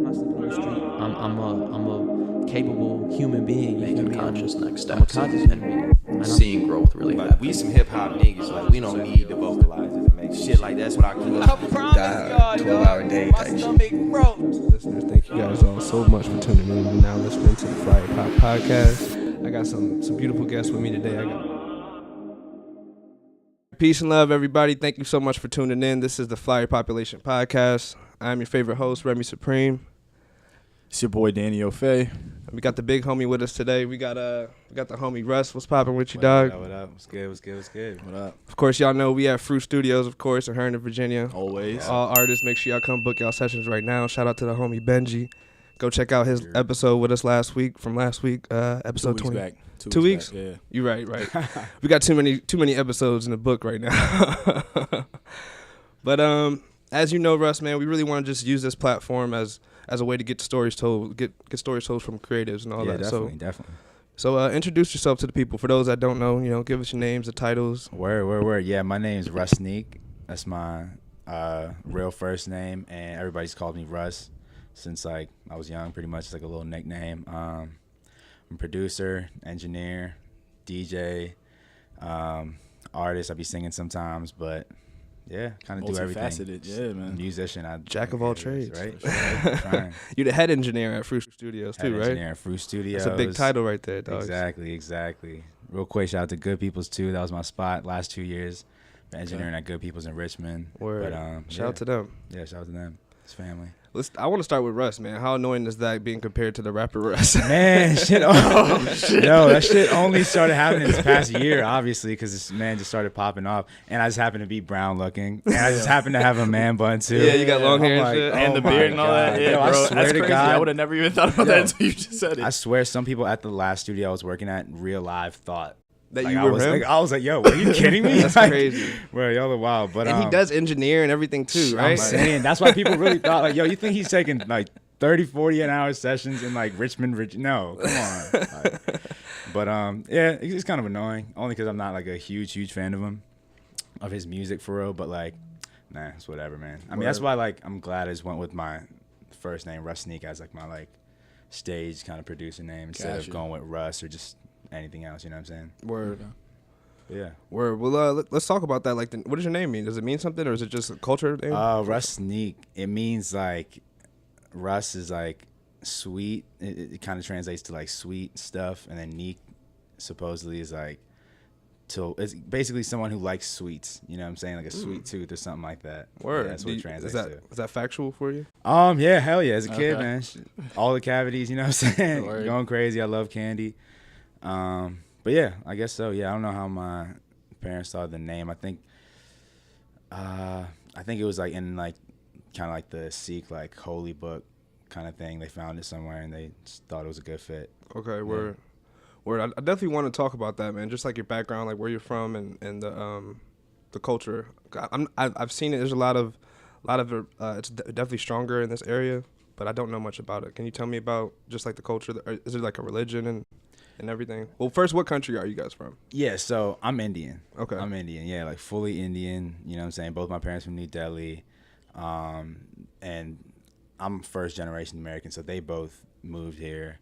not sleeping on the street. I'm a capable human being. Making conscious next steps. I'm a conscious human being. And Seeing growth really Like, happen. we some hip hop niggas. Like, we don't need to vocalize it to make shit like that's what I can. Die 12-hour day type shit. Listeners, thank you guys all so much for tuning in. You're now listening to the Flyer Pop Podcast. I got some beautiful guests with me today. Peace and love, everybody. Thank you so much for tuning in. This is the Flyer Population Podcast. I'm your favorite host, Remy Supreme. It's your boy Danny O'Fay. We got the big homie with us today. We got the homie Russ. What's poppin' with you, dog? What up? What's good? What up? Of course, y'all know we have Fruit Studios, of course, in Herndon, Virginia. Always. All artists, make sure y'all come book y'all sessions right now. Shout out to the homie Benji. Go check out his episode with us last week, episode 20. Back. 2 weeks? Back, yeah. You're right. We got too many episodes in the book right now. But as you know, Russ, man, we really want to just use this platform as a way to get stories told, get stories told from creatives and all that. Definitely. So introduce yourself to the people. For those that don't know, give us your names, the titles. Word. Yeah, my name's Rasneek. That's my real first name, and everybody's called me Russ since like I was young. Pretty much, it's like a little nickname. I'm a producer, engineer, DJ, artist. I be singing sometimes, but yeah, kind of do everything. Multifaceted, yeah, man. Musician, Jack of all trades, right? Trying. You're the head engineer at Fruit Studios too, right? Engineer at Fruit Studios. That's a big title right there, dog. Exactly. Real quick, shout out to Good People's too. That was my spot last 2 years for engineering at Good People's in Richmond. Word. But shout out to them. Yeah, shout out to them. It's family. I want to start with Russ, man. How annoying is that being compared to the rapper Russ? Man, shit. Oh, shit. No, that shit only started happening this past year, obviously, because this man just started popping off. And I just happened to be brown looking. And I just happened to have a man bun, too. Yeah, you got long hair and shit. And the beard and all that. Yeah, Yo, bro. I swear That's to crazy. God. I would have never even thought about that until you just said it. I swear some people at the last studio I was working at in real life thought That like, you I were was him? like, I was like, yo, are you kidding me? That's Like, crazy. Bro, y'all are wild. But And he does engineer and everything too, right? I'm saying, that's why people really thought, like, yo, you think he's taking like 30, 40 an hour sessions in like Richmond, No, come on. But yeah, it's kind of annoying. Only because I'm not like a huge fan of his music for real. But like, nah, it's whatever, man. I mean, that's why like I'm glad I just went with my first name, Rasneek, as like my like stage kind of producer name instead of going with Russ or just anything else. You know what I'm saying? Word. Yeah. Word. Well, let's talk about that. Like, what does your name mean? Does it mean something, or is it just a culture thing? Rasneek. It means like Russ is like sweet. It kind of translates to like sweet stuff, and then Neek supposedly is like it's basically someone who likes sweets. You know what I'm saying? Like a sweet tooth or something like that. Word. Yeah, that's what it translates to. Is that factual for you? Yeah, hell yeah. As a kid, Okay. man, all the cavities. You know what I'm saying? Word. Going crazy. I love candy. But yeah, I guess so. Yeah, I don't know how my parents thought of the name. I think it was like in like kind of like the Sikh like holy book kind of thing. They found it somewhere and they just thought it was a good fit. Okay. Word. Word. I definitely want to talk about that, man. Just like your background, like where you're from, and the culture. I've seen it. There's a lot of it's definitely stronger in this area, but I don't know much about it. Can you tell me about just like the culture? Is it like a religion and everything? Well, first, what country are you guys from? Yeah, so I'm Indian. Okay. I'm Indian, yeah, like fully Indian. You know what I'm saying? Both my parents from New Delhi. And I'm first generation American, so they both moved here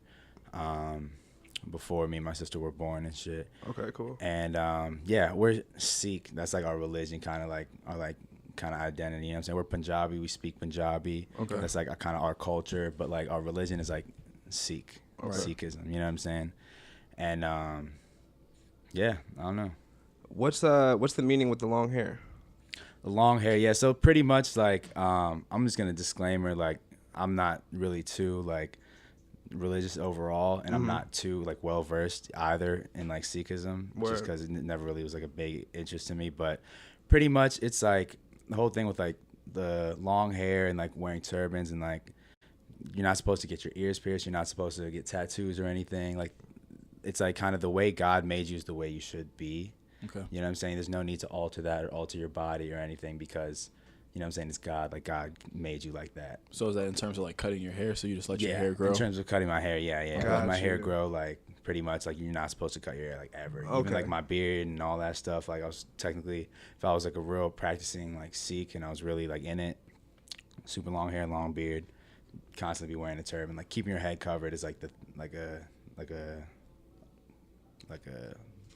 before me and my sister were born and shit. Okay, cool. And yeah, we're Sikh. That's like our religion, kind of like our kind of identity. You know what I'm saying? We're Punjabi. We speak Punjabi. Okay. That's like kind of our culture, but like our religion is like Sikh, Okay. Sikhism. You know what I'm saying? And yeah, I don't know. What's the meaning with the long hair? The long hair, yeah. So pretty much like I'm just gonna disclaimer like I'm not really too like religious overall, and I'm not too like well versed either in like Sikhism, just because it never really was like a big interest to me. But pretty much it's like the whole thing with like the long hair and like wearing turbans, and like you're not supposed to get your ears pierced, you're not supposed to get tattoos or anything. Like it's like kind of the way God made you is the way you should be. Okay. You know what I'm saying? There's no need to alter that or alter your body or anything, because you know what I'm saying, it's God. Like God made you like that. So is that in terms of like cutting your hair? So you just let your hair grow? In terms of cutting my hair, yeah. Gotcha. Let my hair grow, like pretty much like you're not supposed to cut your hair like ever. Okay. Even like my beard and all that stuff. Like I was technically, if I was like a real practicing like Sikh and I was really like in it, super long hair, long beard, constantly be wearing a turban. Like keeping your head covered is like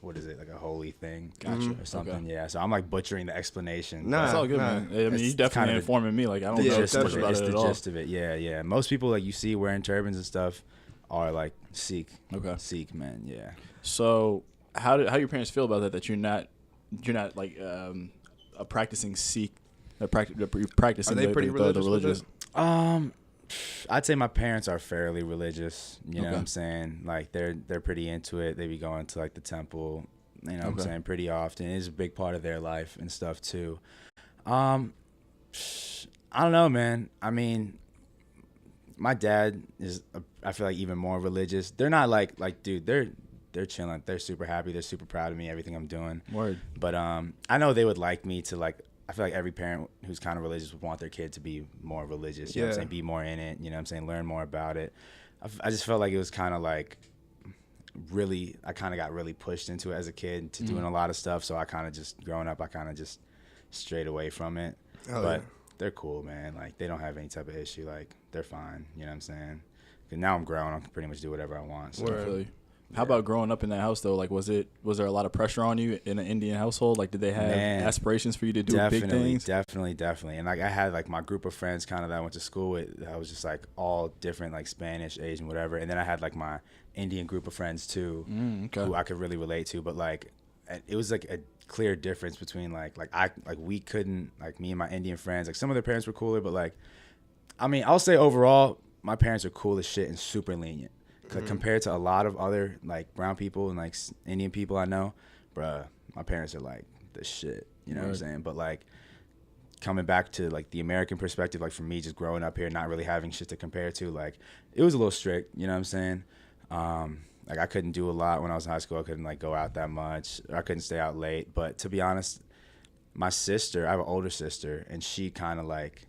what is it, like a holy thing? Gotcha. Or something. Okay. Yeah. So I'm like butchering the explanation. Nah. It's all good, Nah. man. I mean, It's you definitely kind of informing me. Like, I don't Yeah, know it's too much definitely- about It's it the at all. gist of it. Yeah, yeah. Most people like you see wearing turbans and stuff are like Sikh. Okay. Sikh men. Yeah. So, how do your parents feel about that? That you're not like a practicing Sikh, you're practicing Are they pretty the religious with religious. it? I'd say my parents are fairly religious. You know Okay. what I'm saying? Like they're pretty into it. They be going to like the temple. You know what I'm Okay. saying? Pretty often. It is a big part of their life and stuff too. I don't know, man. I mean, my dad is I feel like even more religious. They're not like dude, they're chilling. They're super happy. They're super proud of me, everything I'm doing. Word. But I know they would like me to like. I feel like every parent who's kind of religious would want their kid to be more religious. You know what I'm saying? Be more in it. You know what I'm saying? Learn more about it. I just felt like it was kind of like really. I kind of got really pushed into it as a kid to doing a lot of stuff. So I kind of just growing up. I kind of just strayed away from it. Oh, but yeah. they're cool, man. Like they don't have any type of issue. Like they're fine. You know what I'm saying? 'Cause now I'm grown. I can pretty much do whatever I want. So. I feel you. How about growing up in that house though? Like, was there a lot of pressure on you in an Indian household? Like, did they have aspirations for you to do big things? Definitely. And like I had like my group of friends kind of that I went to school with. I was just like all different, like Spanish, Asian, whatever. And then I had like my Indian group of friends too, Okay. who I could really relate to. But like, it was like a clear difference between we couldn't, like me and my Indian friends. Like some of their parents were cooler, but like, I mean, I'll say overall, my parents are cool as shit and super lenient. Compared to a lot of other like brown people and like Indian people I know, bruh, my parents are like the shit, you know what I'm saying? But like coming back to like the American perspective, like for me just growing up here, not really having shit to compare to, like it was a little strict, you know what I'm saying? Like I couldn't do a lot when I was in high school. I couldn't like go out that much. I couldn't stay out late. But to be honest, my sister, I have an older sister, and she kind of like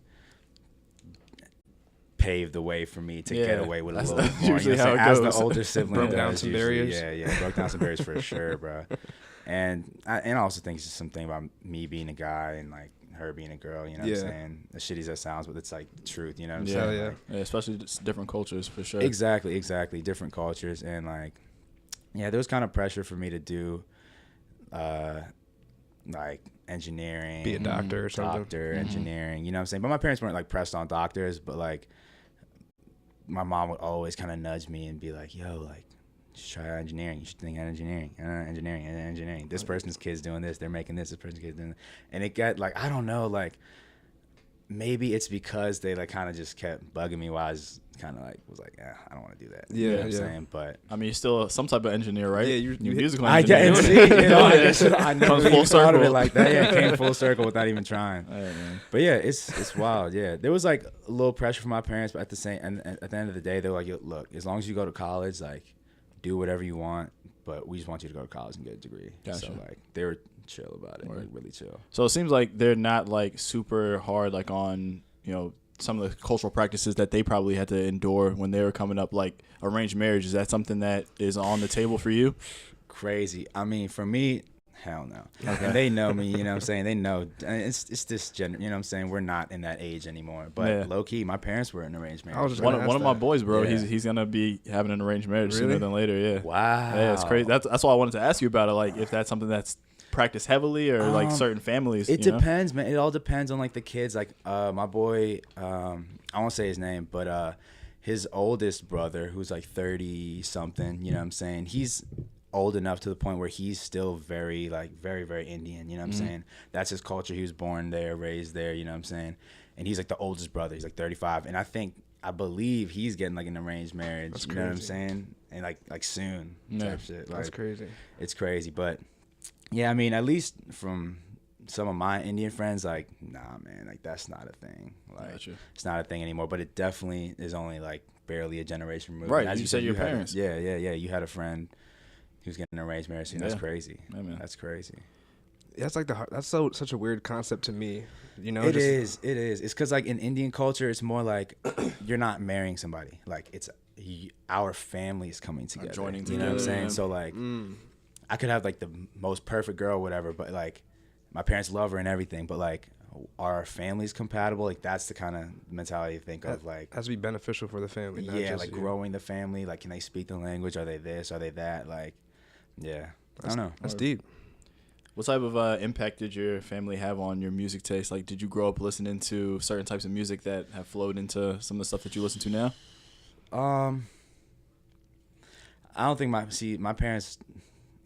paved the way for me to get away with a little bit more. Usually how it As goes. the older sibling Broke does, down some usually. barriers. Yeah, broke down some barriers for sure, bro. And I also think it's just something about me being a guy and like her being a girl. You know what I'm saying? As shitty as that sounds, but it's like the truth. You know what I'm saying? Yeah. Like, Yeah, especially just different cultures for sure. Exactly. Different cultures, and like, yeah, there was kind of pressure for me to do, like engineering, Be a doctor or something. Engineering. You know what I'm saying? But my parents weren't like pressed on doctors, but like, my mom would always kind of nudge me and be like, "Yo, like, just try engineering. You should think engineering. This person's kid's doing this. They're making this. This person's kid's doing this." And it got like, I don't know, like, maybe it's because they like kind of just kept bugging me while I was kind of like I don't want to do that. You know what I'm saying? But I mean, you're still some type of engineer, right? Yeah, you're musical I engineer. get it. You know, I never Comes full even thought of it circle. like that. Yeah, it came full circle without even trying. All right, man. But yeah, it's wild. Yeah, there was like a little pressure from my parents, but at the end of the day, they were like, "Yo, look, as long as you go to college, like, do whatever you want, but we just want you to go to college and get a degree." Gotcha. So like, they were chill about it, like, really chill. So it seems like they're not like super hard, like on some of the cultural practices that they probably had to endure when they were coming up, like arranged marriage. Is that something that is on the table for you? Crazy. I mean, for me, hell no. Okay. And they know me, you know what I'm saying? They know. It's this gender, you know what I'm saying? We're not in that age anymore. But low key, my parents were in arranged marriage. I was just One gonna of ask my that. boys, bro, Yeah. he's gonna be having an arranged marriage Really? sooner than later. Yeah. Wow. Yeah, it's crazy. That's why I wanted to ask you about it. Like, if that's something that's practiced heavily, or like certain families. It you know? depends, man. It all depends on like the kids. Like my boy, I won't say his name, but his oldest brother, who's like 30 something, you know what I'm saying? He's old enough to the point where he's still very very Indian, you know what I'm saying? That's his culture. He was born there, raised there, you know what I'm saying? And he's like the oldest brother. He's like 35, and I believe he's getting like an arranged marriage. That's you know what I'm crazy. saying? And like soon type shit. Like, That's crazy. It's crazy, but yeah, I mean, at least from some of my Indian friends, like, nah, man, like that's not a thing. Like, Gotcha. it's not a thing anymore. But it definitely is only like barely a generation removed. Right, As you said your had parents. Yeah. You had a friend who's getting an arranged marriage. So that's Yeah. crazy. Yeah, man. That's crazy. That's like that's such a weird concept to me. You know, It is. It's because like in Indian culture, it's more like you're not marrying somebody. Like it's our family is coming together. joining You know what I'm together, saying? yeah. So like, I could have like the most perfect girl, or whatever, but like my parents love her and everything, but like are our families compatible? Like that's the kind of mentality to think of. Like has to be beneficial for the family. Not yeah, just like you. growing the family. Like can they speak the language? Are they this? Are they that? Like yeah, I don't know. That's deep. What type of impact did your family have on your music taste? Like, did you grow up listening to certain types of music that have flowed into some of the stuff that you listen to now? I don't think my parents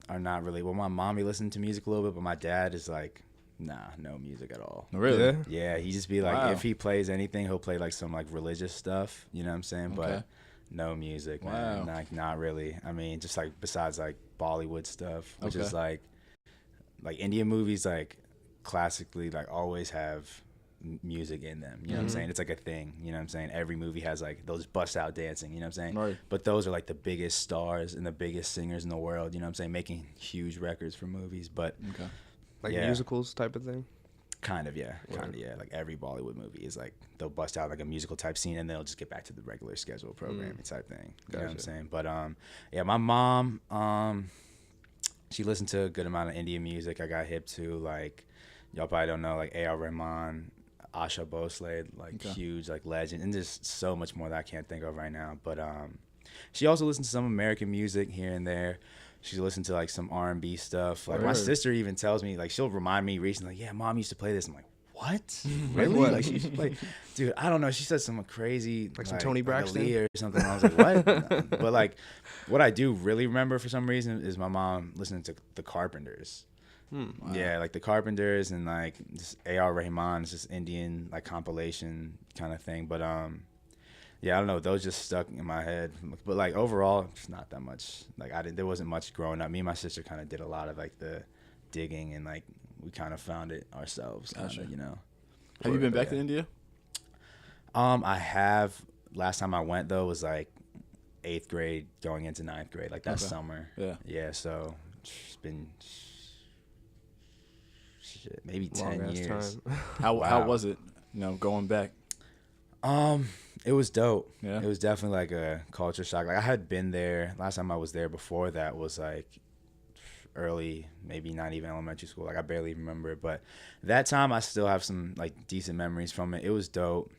are not really. Well, my mommy listened to music a little bit, but my dad is like, nah, no music at all. Really? Yeah. Yeah, he just be like, Wow. if he plays anything, he'll play like some like religious stuff. You know what I'm saying? Okay. But no music, man. Wow. Like not really. I mean, just like besides like Bollywood stuff, which Okay. is like Indian movies, like classically like always have music in them. You know what I'm saying? It's like a thing. You know what I'm saying? Every movie has like those bust out dancing. You know what I'm saying? Right. But those are like the biggest stars and the biggest singers in the world. You know what I'm saying? Making huge records for movies, but. Okay. Like Yeah. musicals type of thing. Kind of, yeah. Like every Bollywood movie is like they'll bust out like a musical type scene and they'll just get back to the regular schedule programming type thing. You know what I'm Gotcha. saying? But yeah, my mom, she listened to a good amount of Indian music. I got hip to like y'all probably don't know like A.R. Rahman, Asha Bhosle, like Okay. huge like legend, and just so much more that I can't think of right now. But she also listened to some American music here and there. She listened to like some R&B stuff. Like my Word. sister even tells me, like she'll remind me recently, like, yeah, mom used to play this. I'm like, what? Really? what? Like she used to play, dude. I don't know. She said some crazy, Like some Toni Braxton? Aaliyah or something. I was like, what? But like, what I do really remember for some reason is my mom listening to the Carpenters. Wow. Yeah, like the Carpenters and like just A.R. Rahman, it's just Indian like compilation kind of thing. But yeah, I don't know. Those just stuck in my head. But like overall, it's not that much. Like there wasn't much growing up. Me and my sister kind of did a lot of like the digging and like we kind of found it ourselves. Gotcha. Kinda, you know. Have you been back Yeah. to India? I have. Last time I went though was like 8th grade going into 9th grade, like that Okay. summer. Yeah. Yeah. So it's been maybe Long 10 ass years. time. How Wow. was it? You know, going back. It was dope. Yeah. It was definitely like a culture shock. Like I had been there. Last time I was there before that was like early, maybe not even elementary school. Like I barely remember it. But that time I still have some like decent memories from it. It was dope.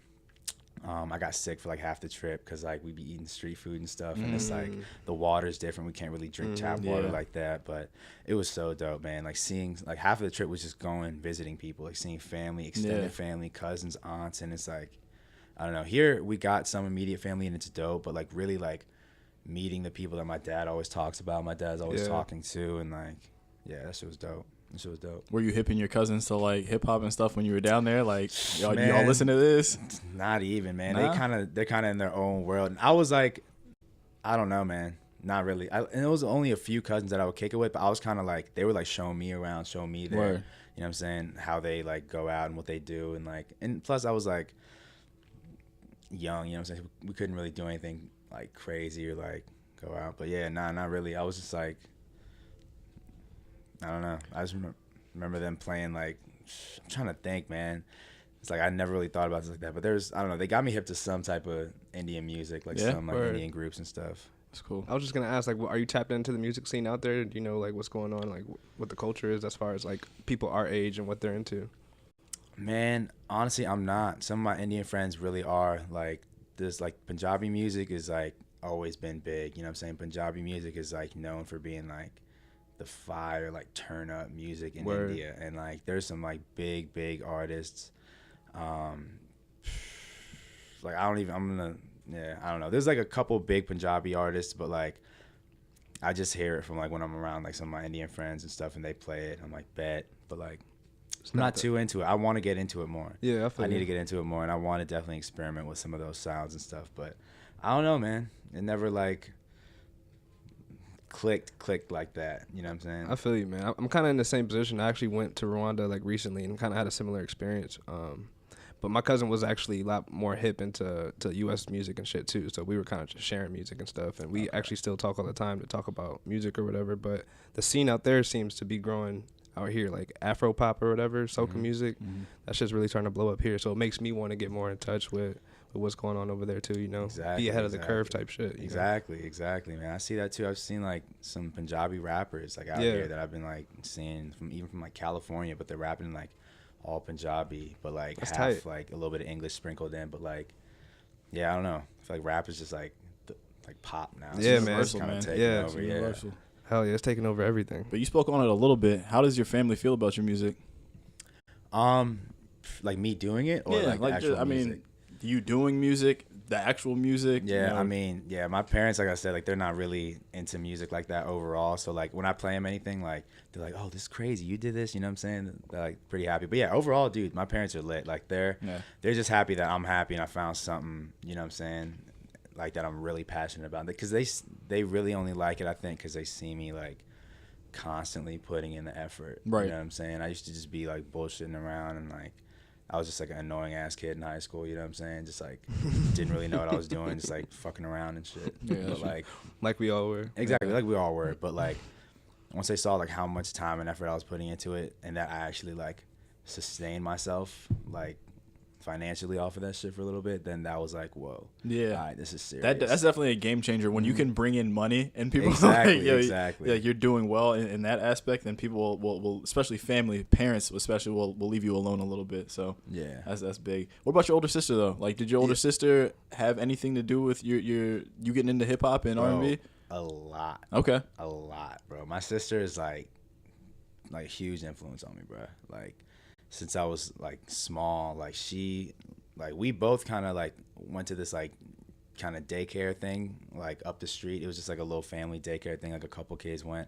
I got sick for like half the trip because like we'd be eating street food and stuff, and it's like the water's different. We can't really drink tap water Yeah. like that, but it was so dope, man. Like seeing like half of the trip was just going visiting people, like seeing family, extended Yeah. family, cousins, aunts, and it's like I don't know. Here we got some immediate family and it's dope, but like really like meeting the people that my dad always talks about, my dad's always Yeah. talking to, and like that shit was dope. That shit was dope. Were you hipping your cousins to like hip hop and stuff when you were down there? Like, y'all Man. listen to this? Not even, man. Nah? They're kind of in their own world. And I was like, I don't know, man. Not really. And it was only a few cousins that I would kick it with, but I was kind of like, they were like showing me around, showing me their, Word. you know what I'm saying, how they like go out and what they do. And like, and plus I was like young, you know what I'm saying? We couldn't really do anything like crazy or like go out. But yeah, nah, not really. I was just like, I don't know. I just remember them playing like, I'm trying to think, man. It's like I never really thought about this like that, but I don't know. They got me hip to some type of Indian music, like Yeah? some like Word. Indian groups and stuff. That's cool. I was just gonna ask, like, are you tapped into the music scene out there? Do you know like what's going on, like what the culture is as far as like people our age and what they're into? Man, honestly, I'm not. Some of my Indian friends really are. Like this, like Punjabi music is like always been big. You know what I'm saying? Punjabi music is like known for being like the fire, like turn up music in Word. India, and like there's some like big artists. Like I don't know. There's like a couple big Punjabi artists, but like I just hear it from like when I'm around like some of my Indian friends and stuff, and they play it. I'm like, bet, but like I'm not too into it. I want to get into it more. Yeah, I feel I need you. to get into it more, and I want to definitely experiment with some of those sounds and stuff. But I don't know, man. It never like clicked like that. You know what I'm saying? I feel you, man. I'm kind of in the same position. I actually went to Rwanda like recently and kind of had a similar experience. But my cousin was actually a lot more hip into U.S. music and shit too. So we were kind of just sharing music and stuff, and we actually still talk all the time to talk about music or whatever. But the scene out there seems to be growing out here, like Afro pop or whatever, soca music. That shit's really starting to blow up here. So it makes me want to get more in touch with what's going on over there too. You know, be ahead of the curve type shit. You Exactly, man. I see that too. I've seen like some Punjabi rappers like out Yeah. here that I've been like seeing from like California, but they're rapping in like all Punjabi, but like That's half tight. like a little bit of English sprinkled in. But like, yeah, I don't know. I feel like rap is just like like pop now. It's Yeah, just man. Universal, kinda man. taking Yeah. over, Universal. Hell yeah, it's taking over everything. But you spoke on it a little bit. How does your family feel about your music? Like me doing it or like actual music? You doing music, the actual music. Yeah, you know? I mean, yeah, my parents, like I said, like they're not really into music like that overall. So like when I play them anything, like they're like, "Oh, this is crazy. You did this." You know what I'm saying? They're like pretty happy. But yeah, overall, dude, my parents are lit. Like they're just happy that I'm happy and I found something. You know what I'm saying? Like that I'm really passionate about. Because they really only like it, I think, because they see me like constantly putting in the effort. Right. You know what I'm saying? I used to just be like bullshitting around and like. I was just like an annoying ass kid in high school, you know what I'm saying? Just like didn't really know what I was doing, just like fucking around and shit. Yeah, but Like we all were. exactly, like we all were. But like once they saw like how much time and effort I was putting into it, and that I actually like sustained myself like financially off of that shit for a little bit, then that was like, whoa, Yeah. all right, this is serious. That's definitely a game changer when you can bring in money and people Exactly, like, yo, exactly. Yeah, you're doing well in that aspect. Then people will especially family, parents especially will leave you alone a little bit. So Yeah. that's big. What about your older sister though? Like, did your older sister have anything to do with you getting into hip hop and R&B? A lot. Okay. A lot, bro. My sister is like huge influence on me, bro. Like since I was like small, like we both kind of like went to this like kind of daycare thing like up the street. It was just like a little family daycare thing. Like a couple kids went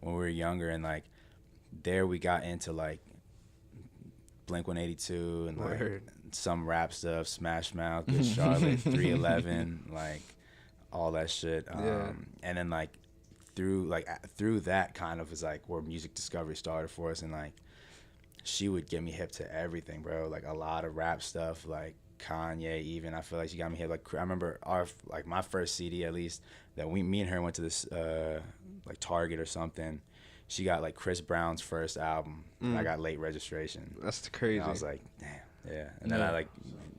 when we were younger, and like there we got into like Blink 182 and like some rap stuff, Smash Mouth, Good Charlotte, 311, like all that shit. And then like through that kind of is like where music discovery started for us, and like she would get me hip to everything, bro. Like a lot of rap stuff, like Kanye even. I feel like she got me hip. Like I remember my first CD at least that me and her went to this like Target or something. She got like Chris Brown's first album. And I got late registration. That's crazy. And I was like, damn, yeah. And then I like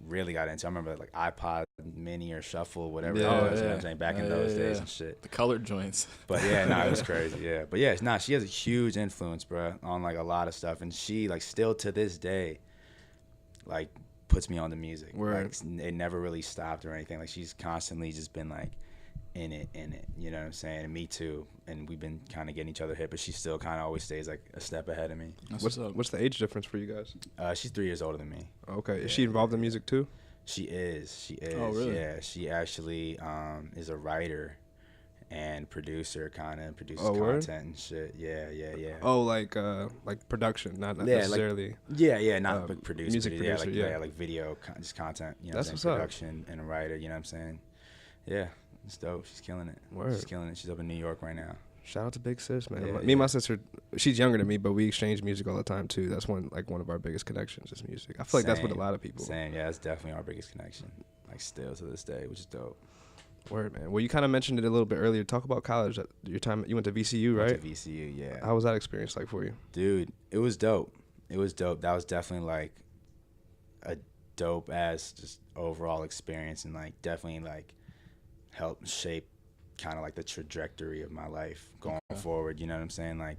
really got into. I remember like iPod Mini or Shuffle, whatever it was. You know what I'm saying? Back in those days and shit. The colored joints. But yeah, no, it was crazy. Yeah, but yeah, she has a huge influence, bro, on like a lot of stuff, and she like still to this day, like puts me on the music. Word. Like it never really stopped or anything. Like she's constantly just been like in it. You know what I'm saying? And me too. And we've been kind of getting each other hit, but she still kind of always stays like a step ahead of me. What's the age difference for you guys? She's 3 years older than me. Okay. Is she involved in music too? She is. Oh, really? Yeah, she actually is a writer and producer, kind of produces word? content and shit. Yeah. Oh, like production, not necessarily. Not like producer, music but producer, yeah. like video, just content. You know, That's what I'm what's saying? up. Production and a writer. You know what I'm saying? Yeah, it's dope. She's killing it. Word. She's killing it. She's up in New York right now. Shout out to Big Sis, man. Yeah, Me and my sister, she's younger than me, but we exchange music all the time too. That's one of our biggest connections is music. I feel like that's with a lot of people. Same, yeah, that's definitely our biggest connection. Like still to this day, which is dope. Word, man. Well, you kind of mentioned it a little bit earlier. Talk about college. Your time, you went to VCU, right? Went to VCU, yeah. How was that experience like for you? Dude, it was dope. That was definitely like a dope ass just overall experience, and like definitely like helped shape kind of like the trajectory of my life going forward. You know what I'm saying? Like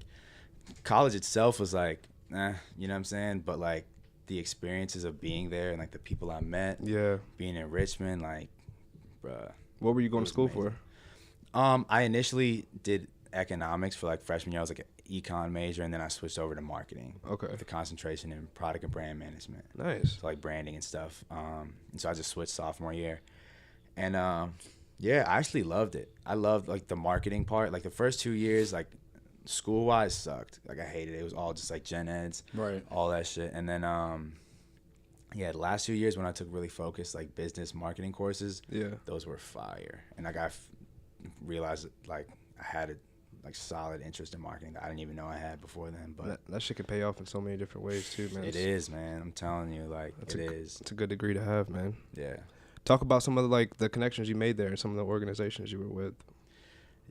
college itself was like, you know what I'm saying? But like the experiences of being there and like the people I met, being in Richmond, like, bruh. What were you going to school for? I initially did economics for like freshman year. I was like an econ major, and then I switched over to marketing. Okay. With a concentration in product and brand management. Nice. So like branding and stuff. And so I just switched sophomore year. And yeah, I actually loved it. I loved like the marketing part. Like the first 2 years, like school wise sucked. Like I hated it. It was all just like gen eds. Right. All that shit. And then yeah, the last 2 years when I took really focused like business marketing courses, those were fire. And like I realized like I had a like solid interest in marketing that I didn't even know I had before then. But that shit can pay off in so many different ways too, man. It is, man. I'm telling you, like it is. It's a good degree to have, man. Yeah. Talk about some of the connections you made there and some of the organizations you were with.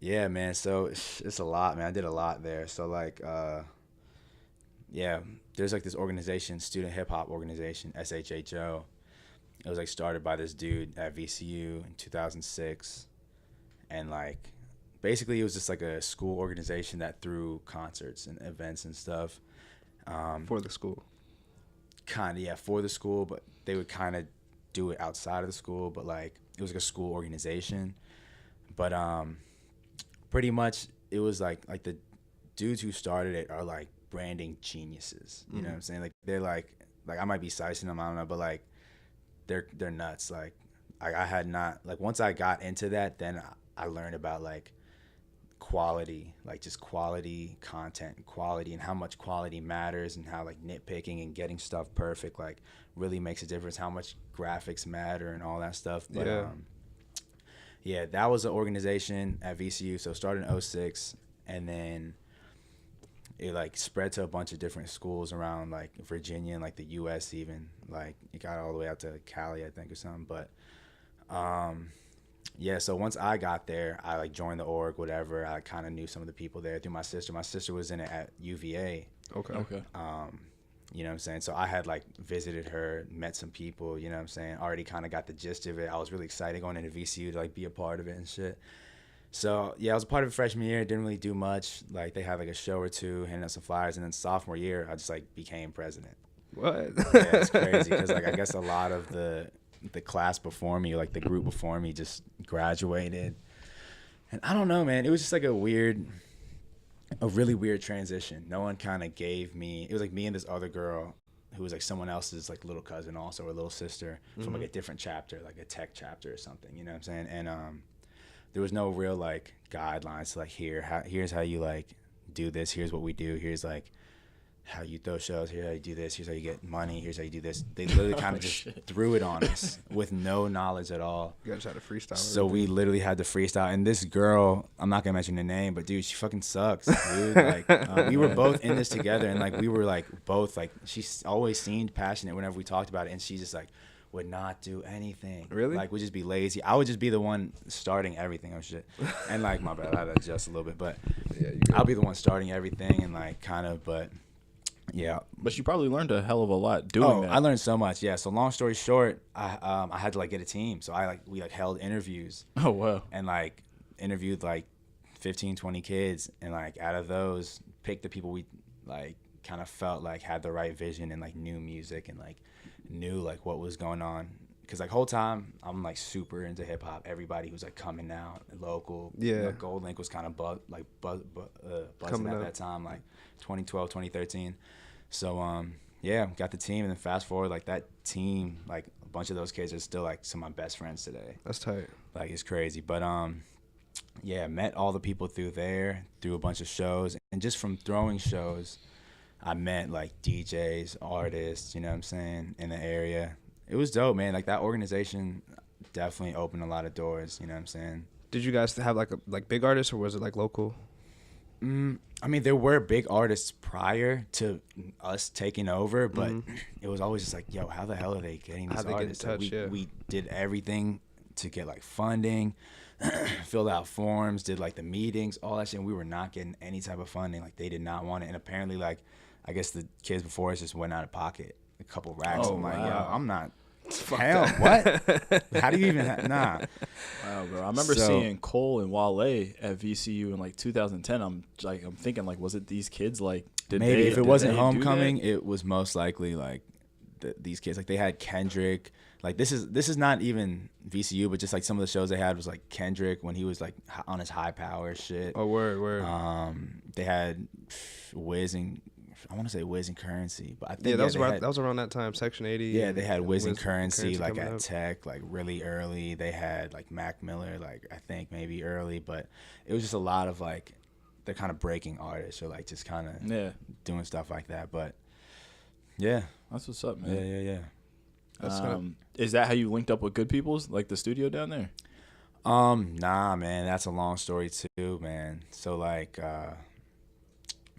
Yeah, man. So it's a lot, man. I did a lot there. So like, yeah, there's like this organization, student hip hop organization, SHHO. It was like started by this dude at VCU in 2006, and like basically it was just like a school organization that threw concerts and events and stuff for the school. kind of, yeah, for the school, but they would kind of do it outside of the school, but like it was like a school organization. But pretty much it was like the dudes who started it are like branding geniuses. You know what I'm saying? Like they're like I might be sizing them, I don't know, but like they're nuts. Like I had not, like once I got into that, then I learned about like quality, like just quality content, quality, and how much quality matters, and how like nitpicking and getting stuff perfect like really makes a difference, how much graphics matter and all that stuff. But yeah, that was an organization at VCU. So it started in 06, and then it like spread to a bunch of different schools around like Virginia and like the US even. Like it got all the way out to Cali, I think, or something. But yeah, so once I got there, I like joined the org, whatever. I kind of knew some of the people there through my sister. My sister was in it at UVA. Okay. You know what I'm saying? So I had like visited her, met some people, you know what I'm saying? Already kind of got the gist of it. I was really excited going into VCU to like be a part of it and shit. So yeah, I was a part of it freshman year. Didn't really do much. Like they had like a show or two, handing out some flyers, and then sophomore year, I just like became president. What? Yeah, it's crazy because like I guess a lot of the class before me, like the group before me, just graduated, and I don't know, man. It was just like a really weird transition. No one kind of gave me. It was like me and this other girl who was like someone else's like little cousin, also or little sister from like a different chapter, like a tech chapter or something. You know what I'm saying? And there was no real like guidelines to like here's how you like do this. Here's what we do. Here's like how you throw shows. Here's how you do this. Here's how you get money. Here's how you do this. They literally kind of just threw it on us with no knowledge at all. You guys had to freestyle. So we literally had to freestyle. And this girl, I'm not gonna mention the name, but dude, she fucking sucks, dude. Like we were both in this together, and like we were like both like she always seemed passionate whenever we talked about it, and she just like would not do anything. Really? Like would just be lazy. I would just be the one starting everything or shit. And like my bad, I had to adjust a little bit, but Yeah, I'll be the one starting everything and like kind of, but yeah. But you probably learned a hell of a lot doing that. I learned so much. Yeah. So long story short, I had to like get a team. So we held interviews. Oh, wow. And like interviewed like 15, 20 kids, and like out of those picked the people we like kind of felt like had the right vision and like knew music and like knew like what was going on. Cause like whole time I'm like super into hip hop. Everybody was like coming out local. Yeah. You know, Gold Link was kind of buzzing at that time, like 2012, 2013. So yeah, got the team, and then fast forward, like that team, like a bunch of those kids are still like some of my best friends today. That's tight. Like it's crazy. But yeah, met all the people through a bunch of shows, and just from throwing shows, I met like DJs, artists, you know what I'm saying, in the area. It was dope, man. Like that organization definitely opened a lot of doors, you know what I'm saying? Did you guys have like big artists, or was it like local? I mean, there were big artists prior to us taking over, but it was always just like, yo, how the hell are they getting these How'd they get in artists? touch, Like, yeah. we did everything to get like funding, filled out forms, did like the meetings, all that shit, and we were not getting any type of funding. Like they did not want it, and apparently like I guess the kids before us just went out of pocket a couple racks. Oh, I'm like, yo, wow. I'm not. Hell, what? How do you even? Nah. Wow, bro. I remember seeing Cole and Wale at VCU in like 2010. I'm thinking like, was it these kids? Like, Maybe if it did wasn't they do Homecoming, that? it was most likely like these kids. Like they had Kendrick. Like this is not even VCU, but just like some of the shows they had was like Kendrick when he was like on his high power shit. Oh, word. They had Wiz and I want to say Wiz and Currency, but I think that was around that time. Section 80. Yeah, they had Wiz and Currency like coming at up. Tech, like really early. They had like Mac Miller, like I think maybe early, but it was just a lot of like they're kind of breaking artists or like just kind of doing stuff like that. But yeah, That's what's up, man. yeah. Is that how you linked up with Good People's, like the studio down there? Nah, man, that's a long story too, man. So like,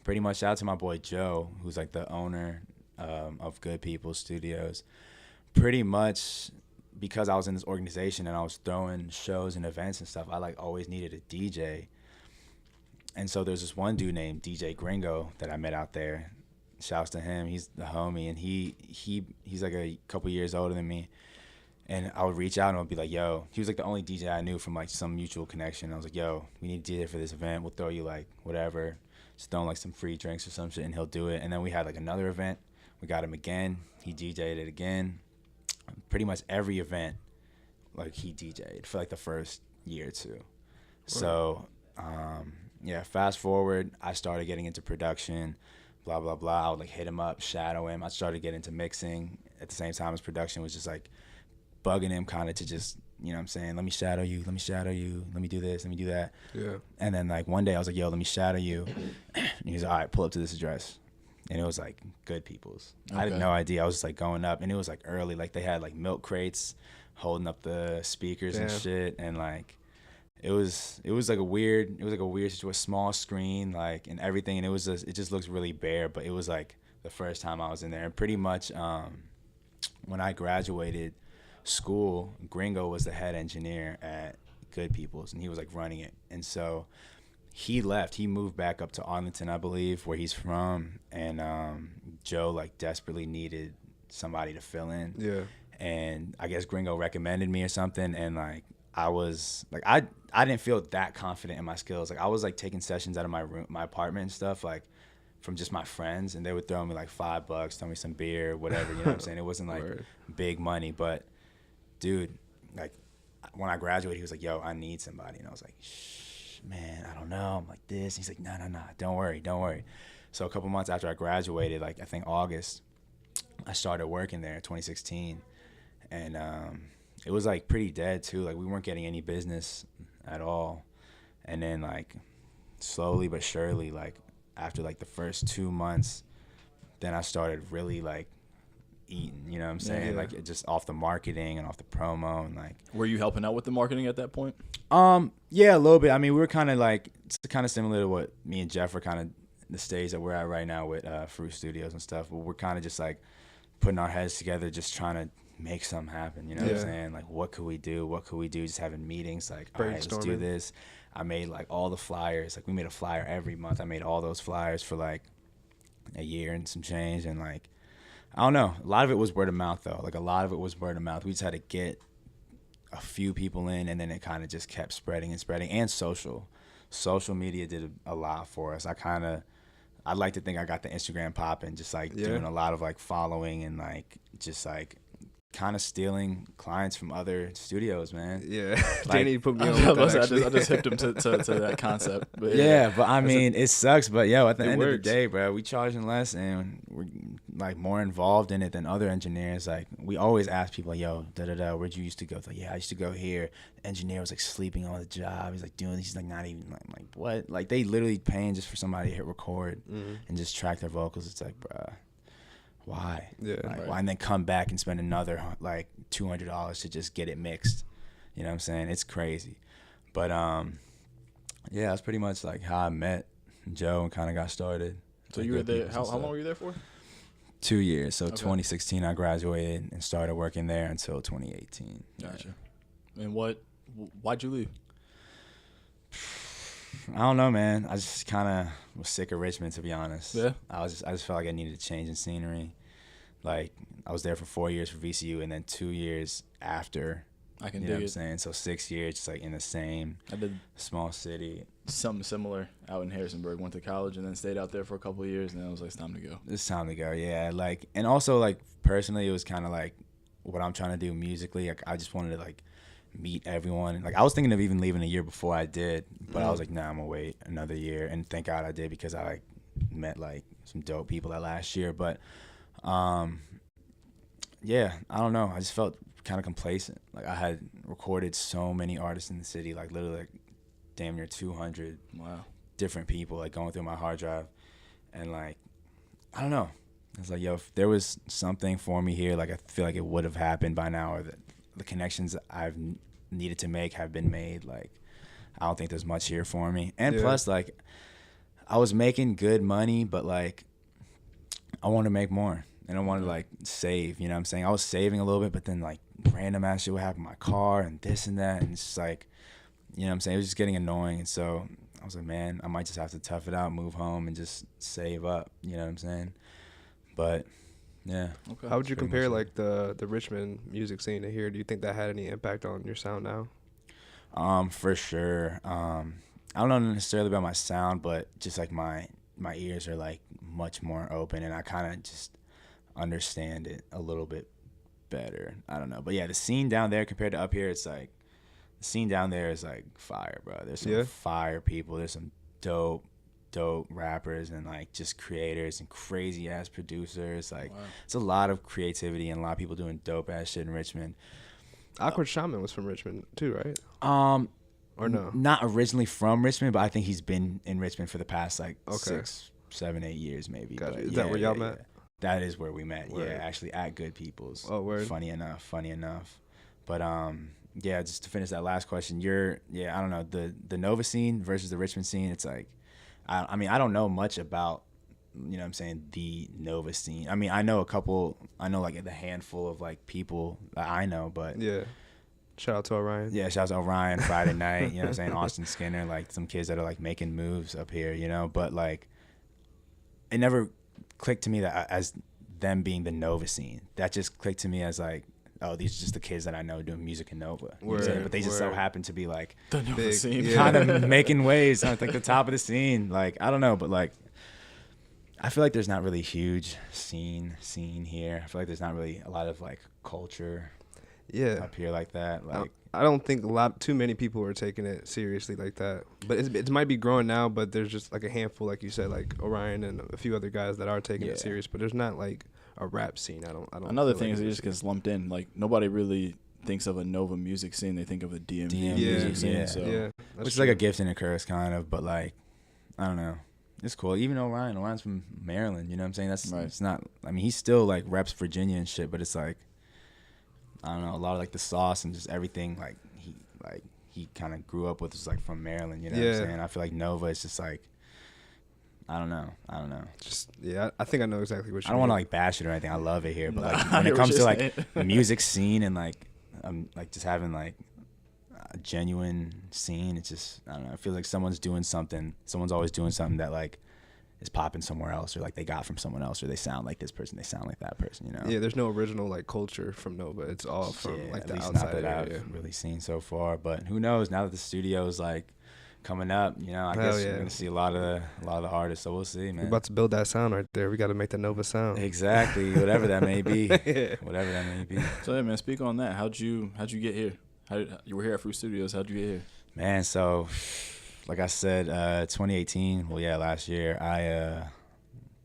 pretty much shout out to my boy Joe, who's like the owner of Good People Studios. Pretty much because I was in this organization and I was throwing shows and events and stuff, I like always needed a DJ. And so there's this one dude named DJ Gringo that I met out there. Shouts to him. He's the homie, and he's like a couple years older than me. And I would reach out and I would be like, yo, he was like the only DJ I knew from like some mutual connection. I was like, yo, we need a DJ for this event. We'll throw you like whatever, just throw like some free drinks or some shit, and he'll do it. And then we had like another event We got him again. He DJ'd it again. Pretty much every event, like he DJ'd for like the first year or two. So, yeah, fast forward, I started getting into production, blah, blah, blah. I would like hit him up, shadow him. I started getting into mixing at the same time as production, was just like bugging him kind of to just, you know what I'm saying, let me shadow you, let me do this, let me do that. Yeah. And then like one day I was like, yo, let me shadow you. And he was like, all right, pull up to this address. And it was like Good People's. I had no idea. I was just like going up, and it was like early. Like they had like milk crates holding up the speakers and shit, and like it was like a weird situation, a small screen, like, and everything, and it just looks really bare. But it was like the first time I was in there, and pretty much when I graduated school, Gringo was the head engineer at Good People's, and he was like running it. And so he left. He moved back up to Arlington, I believe, where he's from. And Joe like desperately needed somebody to fill in. Yeah. And I guess Gringo recommended me or something. And like I was like I didn't feel that confident in my skills. Like I was like taking sessions out of my room, my apartment and stuff, like from just my friends, and they would throw me like $5, throw me some beer, whatever. You know what I'm saying? It wasn't like big money, but dude, like when I graduated, he was like, yo, I need somebody. And I was like, shh, man, I don't know. I'm like this. He's like, no, don't worry. So a couple months after I graduated, like I think August, I started working there in 2016. And it was like pretty dead too. Like we weren't getting any business at all. And then like slowly but surely, like after like the first 2 months, then I started really like eating, you know what I'm saying? Like it just off the marketing and off the promo, and like. Were you helping out with the marketing at that point? Yeah, a little bit. I mean, we were kind of like, it's kind of similar to what me and Jeff are kind of the stage that we're at right now with Fruit Studios and stuff. But we're kind of just like putting our heads together, just trying to make something happen. You know what I'm saying? Like, what could we do? Just having meetings, like, all right, let's do this. I made like all the flyers. Like we made a flyer every month. I made all those flyers for like a year and some change, and like, I don't know. A lot of it was word of mouth, though. Like, a lot of it was word of mouth. We just had to get a few people in, and then it kind of just kept spreading and spreading. And social media did a lot for us. I'd like to think I got the Instagram popping, just like doing a lot of like following and like just like kind of stealing clients from other studios, man. Yeah, like, Danny put me on with that, I just hipped him to that concept. But but I mean, it sucks. But yo, at the end of the day, bro, we charging less, and we're like more involved in it than other engineers. Like we always ask people, like, yo, where'd you used to go? It's like, I used to go here. The engineer was like sleeping on the job. He's like doing this. He's like not even like what? Like they literally paying just for somebody to hit record and just track their vocals. It's like, bruh. Why? Why? And then come back and spend another like $200 to just get it mixed. You know what I'm saying? It's crazy. But that's pretty much like how I met Joe and kind of got started. So you were there. How long were you there for? 2 years. So 2016 I graduated and started working there until 2018. Gotcha. And why'd you leave? I don't know, man. I just kind of was sick of Richmond, to be honest. Yeah. I just felt like I needed a change in scenery. Like I was there for 4 years for VCU, and then 2 years after. I can dig it. Know what I'm saying? So 6 years, just like in the same small city. Something similar out in Harrisonburg. Went to college and then stayed out there for a couple of years, and then I was like, it's time to go. It's time to go, yeah. Like, and also like personally, it was kind of like what I'm trying to do musically. Like I just wanted to like meet everyone. Like I was thinking of even leaving a year before I did, but I was like, nah, I'm gonna wait another year. And thank God I did, because I like met like some dope people that last year. But I don't know. I just felt kind of complacent. Like I had recorded so many artists in the city, like literally like damn near 200 different people like going through my hard drive. And like, I don't know. I was like, yo, if there was something for me here, like I feel like it would have happened by now, or that the connections I've needed to make have been made. Like, I don't think there's much here for me. And plus, like, I was making good money, but like, I want to make more, and I wanted to like save. You know what I'm saying? I was saving a little bit, but then like random ass shit would happen to my car and this and that, and it's just like, you know what I'm saying? It was just getting annoying, and so I was like, man, I might just have to tough it out, move home, and just save up. You know what I'm saying? But yeah. Okay. How would you compare like the Richmond music scene to here? Do you think that had any impact on your sound now? For sure. I don't know necessarily about my sound, but just like my ears are like much more open, and I kind of just understand it a little bit better. I don't know, but yeah, the scene down there compared to up here, it's like the scene down there is like fire, bro. There's some fire people. There's some dope rappers and like just creators and crazy ass producers. Like it's a lot of creativity and a lot of people doing dope ass shit in Richmond. Awkward Shaman was from Richmond too, right? Or no? Not originally from Richmond, but I think he's been in Richmond for the past like 6, 7, 8 years maybe. Gotcha. But Is that where y'all met? Yeah. That is where we met. Word. Yeah, actually at Good People's. Oh, word. Funny enough. But yeah, just to finish that last question, I don't know, the Nova scene versus the Richmond scene. It's like, I mean, I don't know much about, you know what I'm saying, the Nova scene. I mean, I know like the handful of like people that I know, but yeah. Shout out to Orion. Yeah, shout out to Orion, Friday Night, you know what I'm saying, Austin Skinner, like some kids that are like making moves up here, you know, but like it never clicked to me that as them being the Nova scene. That just clicked to me as like, oh, these are just the kids that I know doing music in Nova. You know what I'm saying? But they just so happen to be like the Nova scene. Kind of making waves on like the top of the scene. Like, I don't know, but like I feel like there's not really a huge scene here. I feel like there's not really a lot of like culture up here like that. Like I don't think too many people are taking it seriously like that. But it might be growing now, but there's just like a handful, like you said, like Orion and a few other guys that are taking it serious. But there's not like a rap scene. I don't. Another thing is it just gets lumped in. Like nobody really thinks of a Nova music scene. They think of a DMV music scene. Yeah. So. Which is like a gift and a curse kind of, but like I don't know. It's cool. Even Orion's from Maryland, you know what I'm saying? That's right. It's not, I mean, he still like reps Virginia and shit, but it's like, I don't know, a lot of like the sauce and just everything he kind of grew up with is like from Maryland, you know what I'm saying? I feel like Nova is just like, I don't know. Just, I think I know exactly what you mean. I don't want to like bash it or anything. I love it here, but like when it comes to like the music scene and like just having like a genuine scene, it's just, I don't know, I feel like someone's always doing something that like is popping somewhere else, or like they got from someone else, or they sound like this person, they sound like that person, you know? Yeah, there's no original like culture from Nova. It's all from like the outside not that area. I've really seen so far, but who knows, now that the studio's like coming up, you know, I guess we're gonna see a lot of the artists, so we'll see, man. We're about to build that sound right there. We got to make the Nova sound. Exactly, whatever that may be. Whatever that may be. So yeah, man, speak on that. How'd you get here? You were here at Fruit Studios. How'd you get here? Man, so like I said, 2018. Well, yeah, last year I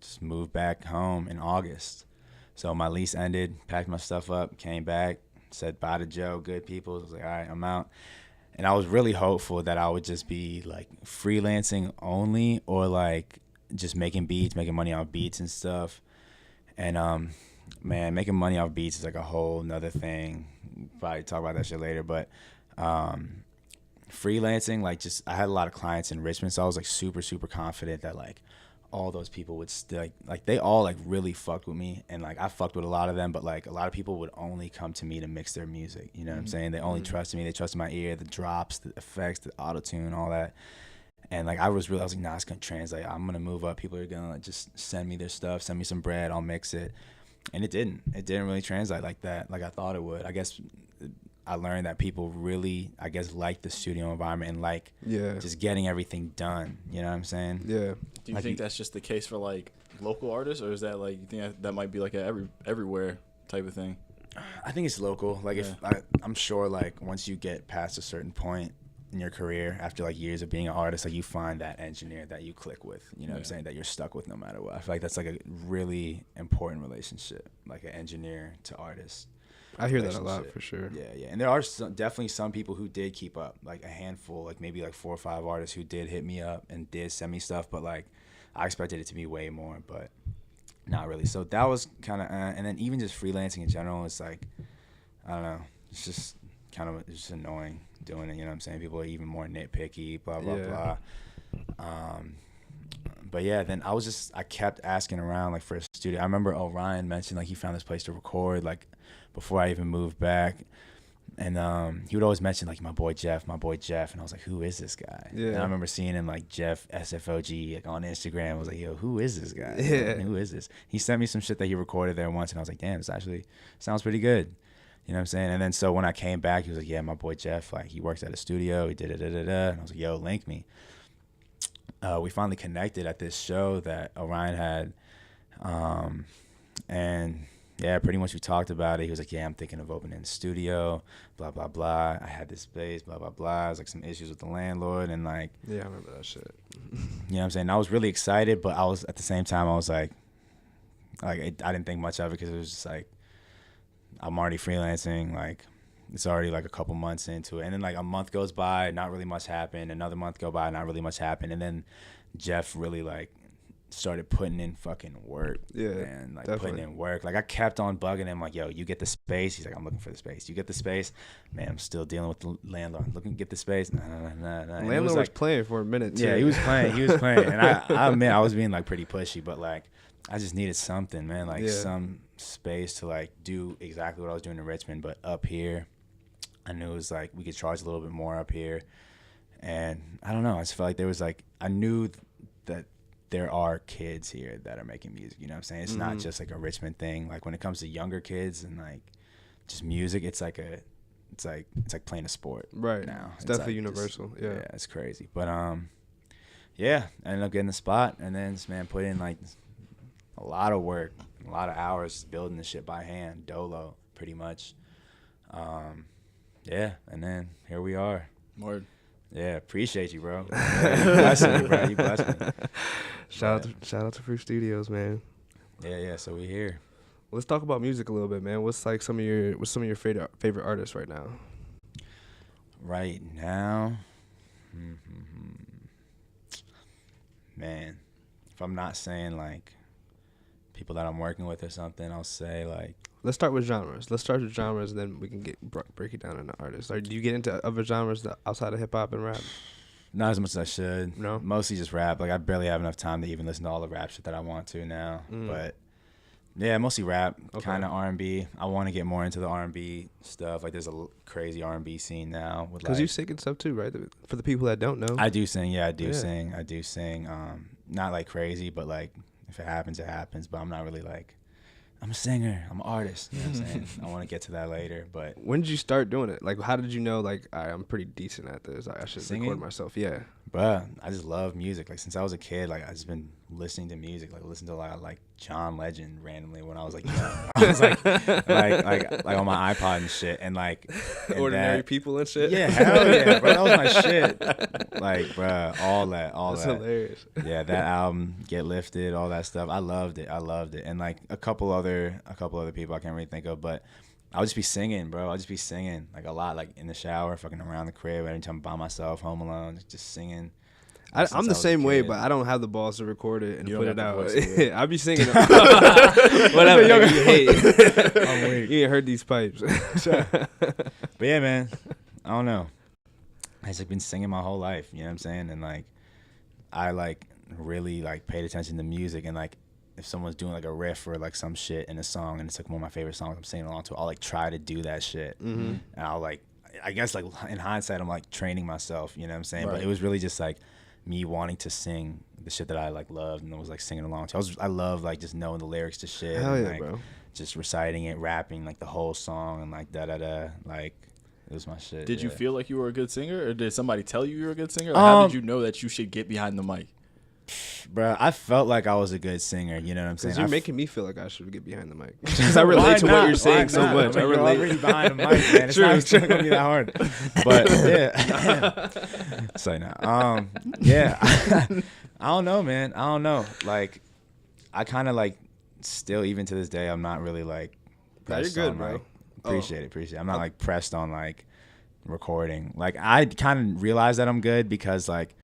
just moved back home in August. So my lease ended, packed my stuff up, came back, said bye to Joe, Good People. I was like, all right, I'm out. And I was really hopeful that I would just be like freelancing only, or like just making money off beats and stuff. And man, making money off beats is like a whole nother thing. Probably talk about that shit later, but freelancing, like, just I had a lot of clients in Richmond, so I was like super confident that like all those people would still like they all like really fucked with me, and like I fucked with a lot of them, but like a lot of people would only come to me to mix their music, you know what I'm saying? They only trusted me, they trusted my ear, the drops, the effects, the auto-tune, all that. And like I was like, nah, it's gonna translate, I'm gonna move up, people are gonna like just send me their stuff, send me some bread, I'll mix it. And it didn't really translate like that, like I thought it would. I guess I learned that people really, I guess, like the studio environment and like just getting everything done. You know what I'm saying? Yeah. Do you think that's just the case for like local artists, or is that like, you think that might be like a everywhere type of thing? I think it's local. Like I'm sure like once you get past a certain point in your career, after like years of being an artist, like you find that engineer that you click with, you know what I'm saying, that you're stuck with no matter what. I feel like that's like a really important relationship, like an engineer to artist. I hear that a lot for sure. Yeah. And there are definitely some people who did keep up, like a handful, like maybe like 4 or 5 artists who did hit me up and did send me stuff, but like I expected it to be way more, but not really. So that was kind of, and then even just freelancing in general, it's like, I don't know, it's just kind of just annoying doing it, you know what I'm saying? People are even more nitpicky, blah, blah, blah. But yeah, then I kept asking around like for a studio. I remember Orion mentioned like he found this place to record like before I even moved back. And he would always mention like my boy Jeff. And I was like, who is this guy? Yeah. And I remember seeing him like Jeff SFOG like on Instagram. I was like, yo, who is this guy? Yeah. Like, who is this? He sent me some shit that he recorded there once, and I was like, damn, this actually sounds pretty good. You know what I'm saying? And then so when I came back, he was like, yeah, my boy Jeff, like he works at a studio. He did it, and I was like, yo, link me. We finally connected at this show that Orion had. And yeah, pretty much we talked about it. He was like, yeah, I'm thinking of opening a studio, blah, blah, blah. I had this space, blah, blah, blah. It was like some issues with the landlord and like. Yeah, I remember that shit. You know what I'm saying? I was really excited, but I was at the same time, I was like I didn't think much of it because it was just like, I'm already freelancing. Like, it's already like a couple months into it. And then like a month goes by, not really much happened. Another month go by, not really much happened. And then Jeff really like started putting in fucking work. Yeah, and like definitely. putting in work. Like I kept on bugging him like, yo, you get the space? He's like, I'm looking for the space. You get the space? Man, I'm still dealing with the landlord. Looking to get the space? Nah. The landlord was playing for a minute too. Yeah, he was playing. And I admit I was being like pretty pushy, but like I just needed something, man. Like some space to like do exactly what I was doing in Richmond, but up here. I knew it was like we could charge a little bit more up here. And I don't know, I just felt like there was like, I knew that there are kids here that are making music, you know what I'm saying? It's not just like a Richmond thing. Like when it comes to younger kids and like just music, it's like playing a sport right now. It's definitely like universal. Yeah, it's crazy. But yeah, I ended up getting the spot, and then this man put in like a lot of work, a lot of hours building this shit by hand, dolo, pretty much. Yeah, and then here we are. Word. Yeah, appreciate you, bro. You blessing me, bro. You blessed me. Shout out to Fruit Studios, man. Yeah. So we here. Let's talk about music a little bit, man. What's some of your favorite artists right now? Right now, man, if I'm not saying like people that I'm working with or something, I'll say like. Let's start with genres. And then we can break it down into artists. Or do you get into other genres outside of hip hop and rap? Not as much as I should. No? Mostly just rap. Like I barely have enough time to even listen to all the rap shit that I want to now. But yeah, mostly rap, kind of R&B. I want to get more into the R&B stuff. Like there's a crazy R&B scene now. Because you sing and stuff too, right? For the people that don't know. I do sing. Yeah, I do sing. Not like crazy, but like if it happens, it happens. But I'm not really like, I'm a singer. I'm an artist. You know what I'm saying? I want to get to that later. But when did you start doing it? Like, how did you know, like, I'm pretty decent at this? I should singing? record myself. Yeah. Bruh, I just love music. Like, since I was a kid, like, I just been listening to music. Like, listen to a lot of, like, John Legend randomly when I was, like, young. I was, like on my iPod and shit. And, like... And Ordinary People and shit? Yeah, hell yeah, bro. That was my shit. Like, bruh, all that. That's hilarious. Yeah, that album, Get Lifted, all that stuff. I loved it. And, like, a couple other people I can't really think of, but... I'll just be singing, bro. I'll just be singing, like, a lot, like, in the shower, fucking around the crib, anytime I'm by myself, home alone, just singing. I'm the same way, but I don't have the balls to record it and put it out. I be singing. Whatever. You hate. I'm weak. You ain't heard these pipes. But yeah, man, I don't know. I just like been singing my whole life. You know what I'm saying? And like, I like really like paid attention to music, and like if someone's doing like a riff or like some shit in a song, and it's like one of my favorite songs, I'm singing along to, I'll like try to do that shit, and I'll like, I guess like in hindsight, I'm like training myself. You know what I'm saying? Right. But it was really just like me wanting to sing the shit that I like loved, and I was like singing along to. I love like just knowing the lyrics to shit. Hell and, yeah, like, bro. Just reciting it, rapping like the whole song, and like da da da. Like it was my shit. Did you feel like you were a good singer, or did somebody tell you were a good singer? Like, how did you know that you should get behind the mic? Bro, I felt like I was a good singer. You know what I'm saying? Because you're making me feel like I should get behind the mic. Because I relate to what you're saying so much. I mean, you're already behind the mic, man. It's not gonna be that hard. But yeah, say now. Yeah, I don't know, man. I don't know. Like, I kind of like still, even to this day, I'm not really like. You're good, on, bro. Like, appreciate it. I'm not like pressed on like recording. Like I kind of realized that I'm good because like.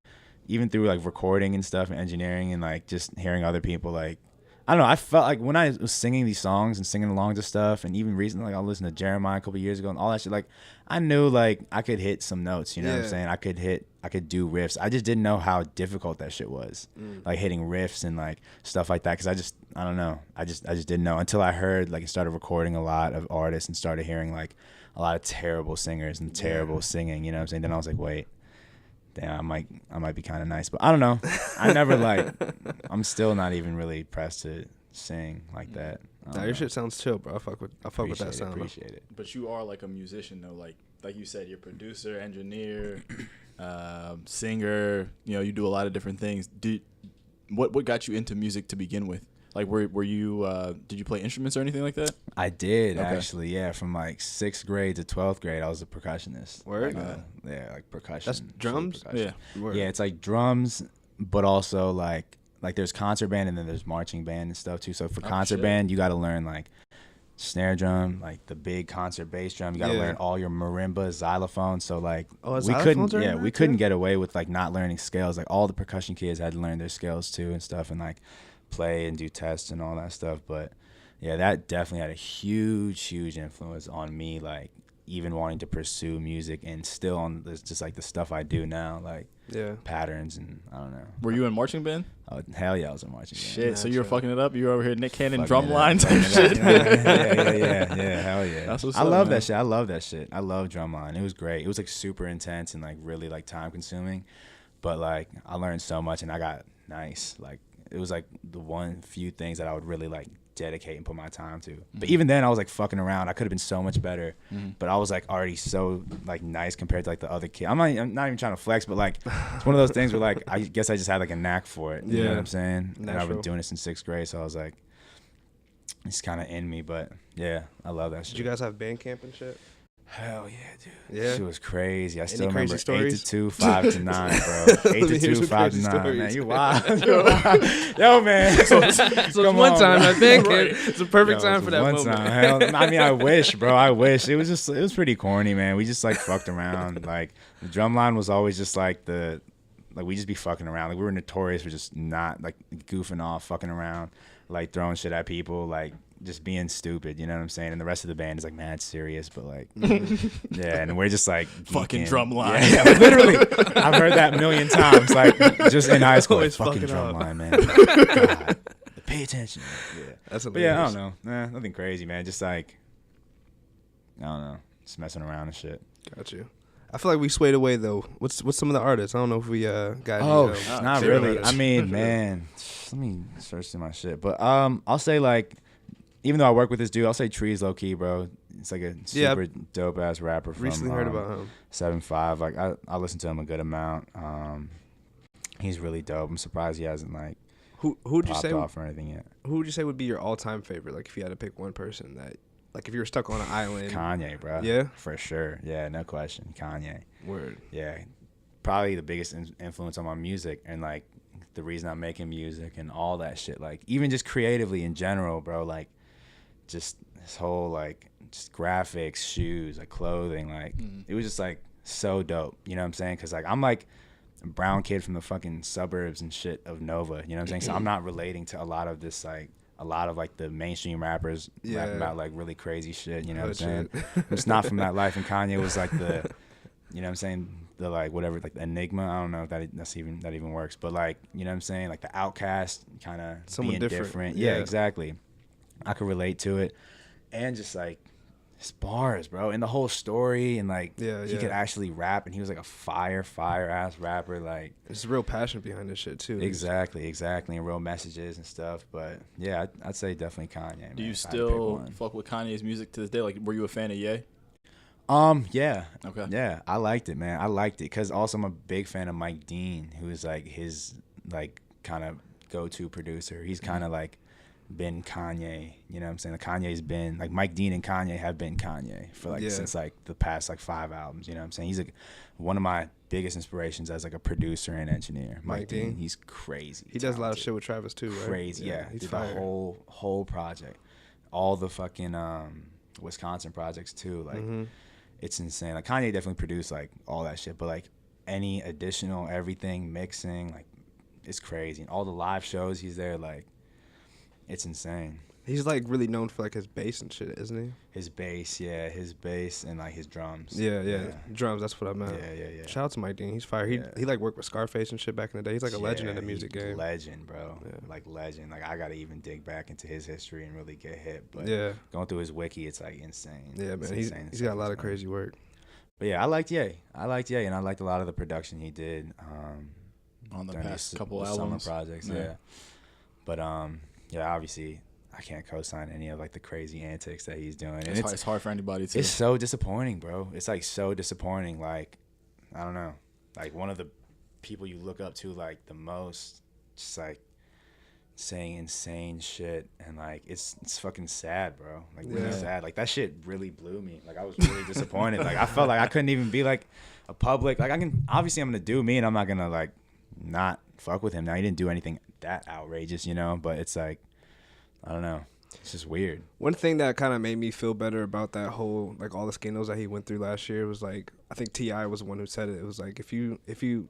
Even through like recording and stuff and engineering and like just hearing other people, like I don't know, I felt like when I was singing these songs and singing along to stuff, and even recently like I listened to Jeremiah a couple of years ago and all that shit, like I knew like I could hit some notes, you know what I'm saying? I could do riffs. I just didn't know how difficult that shit was, like hitting riffs and like stuff like that, because I don't know, I just didn't know until I heard like I started recording a lot of artists and started hearing like a lot of terrible singers and terrible singing, you know what I'm saying? Then I was like, wait, damn, I might be kind of nice, but I don't know. I never like. I'm still not even really pressed to sing like that. Nah, your shit sounds chill, bro. I fuck with that sound. Appreciate it. But you are like a musician though, like you said, you're producer, engineer, singer. You know, you do a lot of different things. What got you into music to begin with? Like, were you did you play instruments or anything like that? I did Okay. actually, yeah. From like 6th grade to 12th grade, I was a percussionist. Word? Like, yeah, like percussion. That's street drums? percussion. Yeah. Word. Yeah, it's like drums, but also like there's concert band and then there's marching band and stuff too. So for concert shit. band, you got to learn like snare drum, like the big concert bass drum. You got to Yeah. learn all your marimba, xylophone. So like Oh, we xylophones couldn't, are in yeah, there we too? couldn't get away with like not learning scales. Like all the percussion kids had to learn their scales too and stuff, and like play and do tests and all that stuff. But yeah, that definitely had a huge influence on me, like even wanting to pursue music and still on this, just like the stuff I do now, like Yeah. patterns and I don't know. Were you in marching band? Oh, hell yeah, I was in marching band. Shit. So you were fucking it up. You were over here Nick Cannon Fucking drum it up, line fucking type it up. shit. Yeah, hell yeah. That's what's I up, love man. that shit. I love that shit. I love drumline. It was great. It was like super intense and like really like time consuming, but like I learned so much and I got nice. Like it was like the one few things that I would really like dedicate and put my time to. But even then I was like fucking around. I could have been so much better, but I was like already so like nice compared to like the other kid. I'm not even trying to flex, but like it's one of those things where like I guess I just had like a knack for it. You know Yeah. what I'm saying? And I've Natural. been doing it since 6th grade, so I was like, it's kind of in me. But yeah, I love that shit. Did you guys have band camp and shit? Hell yeah, dude. Yeah? She was crazy. I still crazy remember stories? 8 to 2, 5 to 9, bro. 8 me to hear 2, some 5 to crazy 9. Man, stories. you wild. Yo, man. So Come one on, time bro. at band camp, Right. it's a perfect Yo, time it for was that one moment. time. Hell, I mean, I wish, bro. I wish. It was pretty corny, man. We just like fucked around. Like the drum line was always just like we just be fucking around. Like we were notorious for just not like goofing off, fucking around, like throwing shit at people, like just being stupid. You know what I'm saying? And the rest of the band is like mad serious, but like yeah, and we're just like Fucking geeking. drum line. Yeah, literally. I've heard that a million times. Like just in high school, Always fucking fucking drum up. line, man. God, pay attention. Yeah. That's But yeah, I hilarious. don't know. Nothing crazy, man. Just like, I don't know. Just messing around and shit. Got you. I feel like we swayed away though. What's some of the artists? I don't know if we got any. Not favorite really. artists. I mean, man, let me search through my shit. But I'll say like, even though I work with this dude, I'll say Trees low key, bro. It's like a Yeah, super dope ass rapper from recently heard about him. 7'5". Like I listen to him a good amount. He's really dope. I'm surprised he hasn't like Who would you popped say? off or anything yet. Who would you say would be your all-time favorite? Like if you had to pick one person that, like if you were stuck on an island. Kanye, bro. Yeah? For sure. Yeah, no question. Kanye. Word. Yeah, probably the biggest influence on my music and like the reason I'm making music and all that shit. Like even just creatively in general, bro. Like just this whole like just graphics, shoes, like clothing. Like it was just like so dope. You know what I'm saying? Because like I'm like a brown kid from the fucking suburbs and shit of Nova. You know what I'm saying? So I'm not relating to a lot of this like. A lot of like the mainstream rappers rapping about like really crazy shit, you know what I'm saying? It's not from that life, and Kanye was like the, you know what I'm saying, the like whatever, like the Enigma. I don't know if that even works, but like you know what I'm saying, like the outcast kind of Someone being different. Yeah, Yeah. exactly. I could relate to it, and just like his bars, bro, and the whole story, and like he could actually rap, and he was like a fire ass rapper, like. There's real passion behind this shit too. Exactly, and real messages and stuff. But yeah, I'd say definitely Kanye. Man, Do you if I had to pick still one. fuck with Kanye's music to this day? Like, were you a fan of Ye? Yeah. Okay. Yeah, I liked it, man. I liked it because also I'm a big fan of Mike Dean, who is like his like kind of go-to producer. He's kind of like been Kanye, you know what I'm saying? Like Kanye's been like Mike Dean and Kanye have been Kanye for like since like the past like 5 albums, you know what I'm saying? He's like one of my biggest inspirations as like a producer and engineer. Mike Dean, he's crazy. He does a lot of shit with Travis too, right? Crazy, yeah. He's Did fire. the whole project. All the fucking Wisconsin projects too, like it's insane. Like Kanye definitely produced like all that shit, but like any additional everything mixing, like it's crazy. And all the live shows he's there, like it's insane. He's like really known for like his bass and shit, isn't he? His bass and like his drums. Yeah. Drums, that's what I meant. Yeah. Shout out to Mike Dean. He's fire. He like worked with Scarface and shit back in the day. He's like a legend in the music game. Legend, bro. Yeah. Like legend. Like I gotta even dig back into his history and really get hit. But Yeah. going through his wiki, it's like insane. Yeah, It's man. insane He's the got a stuff lot he's of done. crazy work. But yeah, I liked Ye, and I liked a lot of the production he did On the during past these couple summer albums. projects. Yeah. But yeah, obviously I can't co-sign any of like the crazy antics that he's doing. And It's hard for anybody to. it's so disappointing, bro. It's like so disappointing. Like I don't know, like one of the people you look up to like the most, just like saying insane shit, and like it's fucking sad, bro. Like really Yeah. sad. Like that shit really blew me. Like I was really disappointed. Like I felt like I couldn't even be like a public. Like I can obviously I'm gonna do me, and I'm not gonna like not fuck with him. Now he didn't do anything that outrageous, you know. But it's like I don't know. It's just weird. One thing that kind of made me feel better about that whole, like, all the scandals that he went through last year was, like, I think T.I. was the one who said it. It was like, if you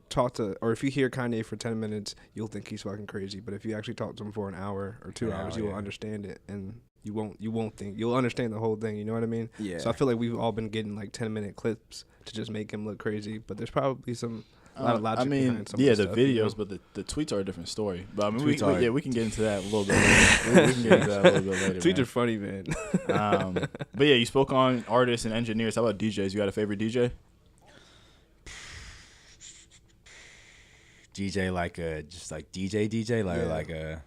talk to, or if you hear Kanye for 10 minutes, you'll think he's fucking crazy. But if you actually talk to him for an hour or 2 hours, you will understand it, and you won't think, you'll understand the whole thing. You know what I mean? Yeah. So I feel like we've all been getting like 10-minute clips to just make him look crazy. But there's probably a lot of logic behind some of the stuff, videos, you know? but the tweets are a different story. But I mean, we can get into that a little bit later. We can get into that a little bit later. Tweets are funny, man. But yeah, you spoke on artists and engineers. How about DJs? You got a favorite DJ? DJ like a just like DJ like Yeah. like a.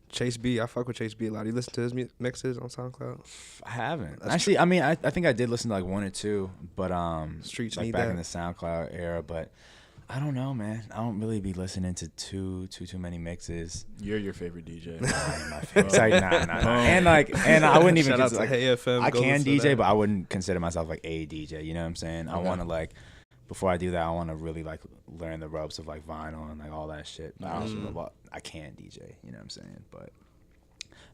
Chase B, I fuck with Chase B a lot. You listen to his mixes on SoundCloud? I haven't That's actually. I mean, I think I did listen to like one or two, but Streets like need back that. in the SoundCloud era. But I don't know, man. I don't really be listening to too many mixes. You're your favorite DJ. My favorite. It's like nah. And I wouldn't even Shout out to like, Hey FM. I Go can listen to DJ, that. but I wouldn't consider myself like a DJ. You know what I'm saying? I want to like. Before I do that, I want to really like learn the ropes of like vinyl and like all that shit. But I also know what I can DJ. You know what I'm saying? But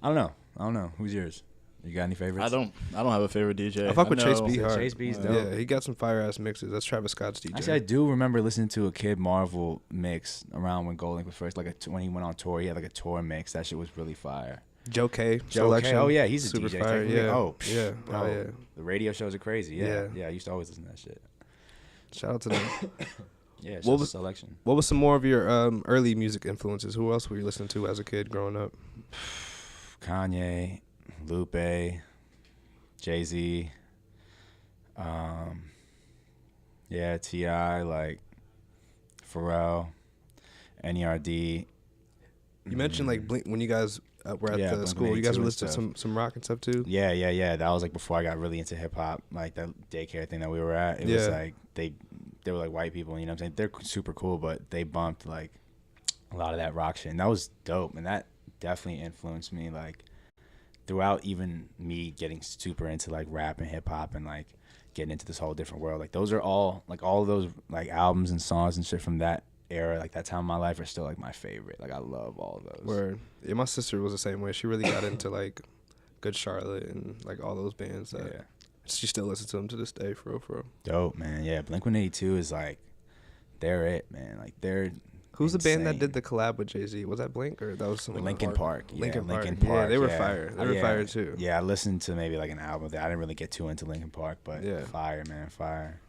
I don't know. Who's yours? You got any favorites? I don't have a favorite DJ. I fuck with Chase know- B hard. Chase B's dope. Yeah, he got some fire ass mixes. That's Travis Scott's DJ. Actually, I do remember listening to a Kid Marvel mix around when Gold Link was first, like when he went on tour. He had like a tour mix. That shit was really fire. Joe K. Joe Selection. K. Oh yeah, he's a super DJ. fire. technically. Yeah. Oh yeah. bro, Oh yeah. The radio shows are crazy. Yeah. Yeah. I used to always listen to that shit. Shout out to them. Yeah. What was- Selection? What was some more of your early music influences? Who else were you listening to as a kid growing up? Kanye, Lupe, Jay-Z, yeah, T.I., like Pharrell, NERD. You mentioned like Blink when you guys were at the school. You guys were listening to some rock and stuff too. Yeah. That was like before I got really into hip hop, like that daycare thing that we were at. It was like they were like white people, you know what I'm saying? They're super cool, but they bumped like a lot of that rock shit, and that was dope, and that definitely influenced me like throughout even me getting super into like rap and hip hop and like getting into this whole different world. Like those are all of those like albums and songs and shit from that era, like that time of my life, are still like my favorite. Like I love all of those. Word. Yeah, my sister was the same way. She really got into like Good Charlotte and like all those bands. Yeah. She still listens to them to this day, for real, for real. Dope, man. Yeah, Blink-182 is like, they're it, man. Like they're Who's the band that insane. did the collab with Jay-Z? Was that Blink or that was someone? Linkin Park. Yeah, Linkin Park. Linkin Yeah, Park. they were fire. They were Yeah. fire too. Yeah, I listened to maybe like an album. I didn't really get too into Linkin Park, but Yeah. fire, man, fire.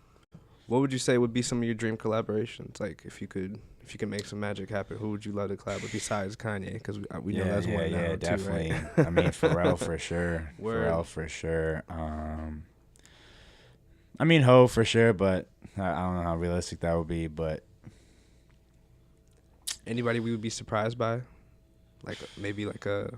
What would you say would be some of your dream collaborations? Like if you could make some magic happen, who would you love to collab with besides Kanye? Because we know that's one now definitely. too, right? I mean, Pharrell for sure. Word. Pharrell for sure. I mean, Ho for sure, but I don't know how realistic that would be. But Anybody we would be surprised by? Like maybe like a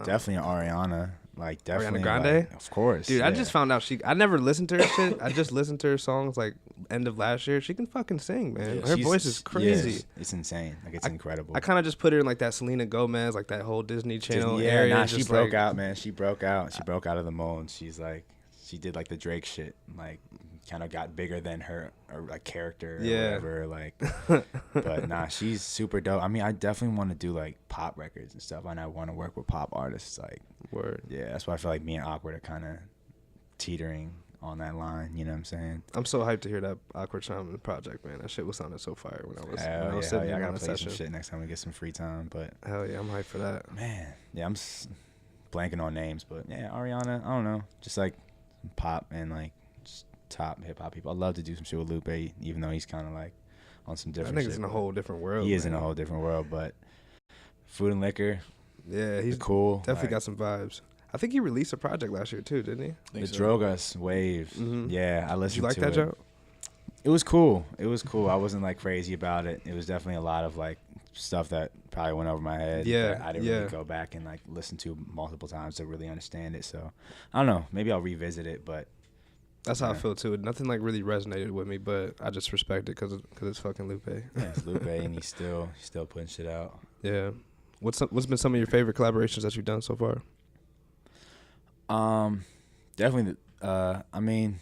definitely Ariana. Like definitely Grande? like, of course. dude. yeah. I just found out I never listened to her shit. I just listened to her songs like end of last year. She can fucking sing, man. Yeah, Her she's- voice is crazy. yes, it's insane. Like it's incredible. I kind of just put her in like that Selena Gomez, like that whole Disney Channel Disney, area. Nah, she just, broke like, out, man. She broke out. She broke out of the mold. She's like, she did like the Drake shit, like kind of got bigger than her like character or Yeah. whatever. Like, but nah, she's super dope. I mean, I definitely want to do like pop records and stuff, and I want to work with pop artists. Like, Word. yeah, that's why I feel like me and Awkward are kind of teetering on that line. You know what I'm saying? I'm so hyped to hear that Awkward Shaman project, man. That shit was sounding so fire when I was Hell sitting yeah, I in gotta on a play session. some shit next time we get some free time. But Hell yeah, I'm hyped for that. man, yeah, I'm blanking on names, but yeah, Ariana, I don't know, just like pop and like just top hip hop people. I'd love to do some shit with Lupe, even though he's kind of like on some That different nigga's shit. in a whole different world. He is in man. a whole different world, but Food and Liquor, Yeah, he's cool. definitely like, got some vibes. I think he released a project last year too, didn't he? the Drogas Wave. Mhm. Yeah, I Did listened you like to that, it. Joe? It was cool. It was cool. I wasn't like crazy about it. It was definitely a lot of like stuff that probably went over my head. Yeah, that I didn't yeah. really go back and like listen to multiple times to really understand it. So I don't know. Maybe I'll revisit it, but That's how I Yeah. feel too. Nothing like really resonated with me, but I just respect it because it's fucking Lupe. yeah, it's Lupe and he's still putting shit out. Yeah. What's been some of your favorite collaborations that you've done so far? Definitely. I mean,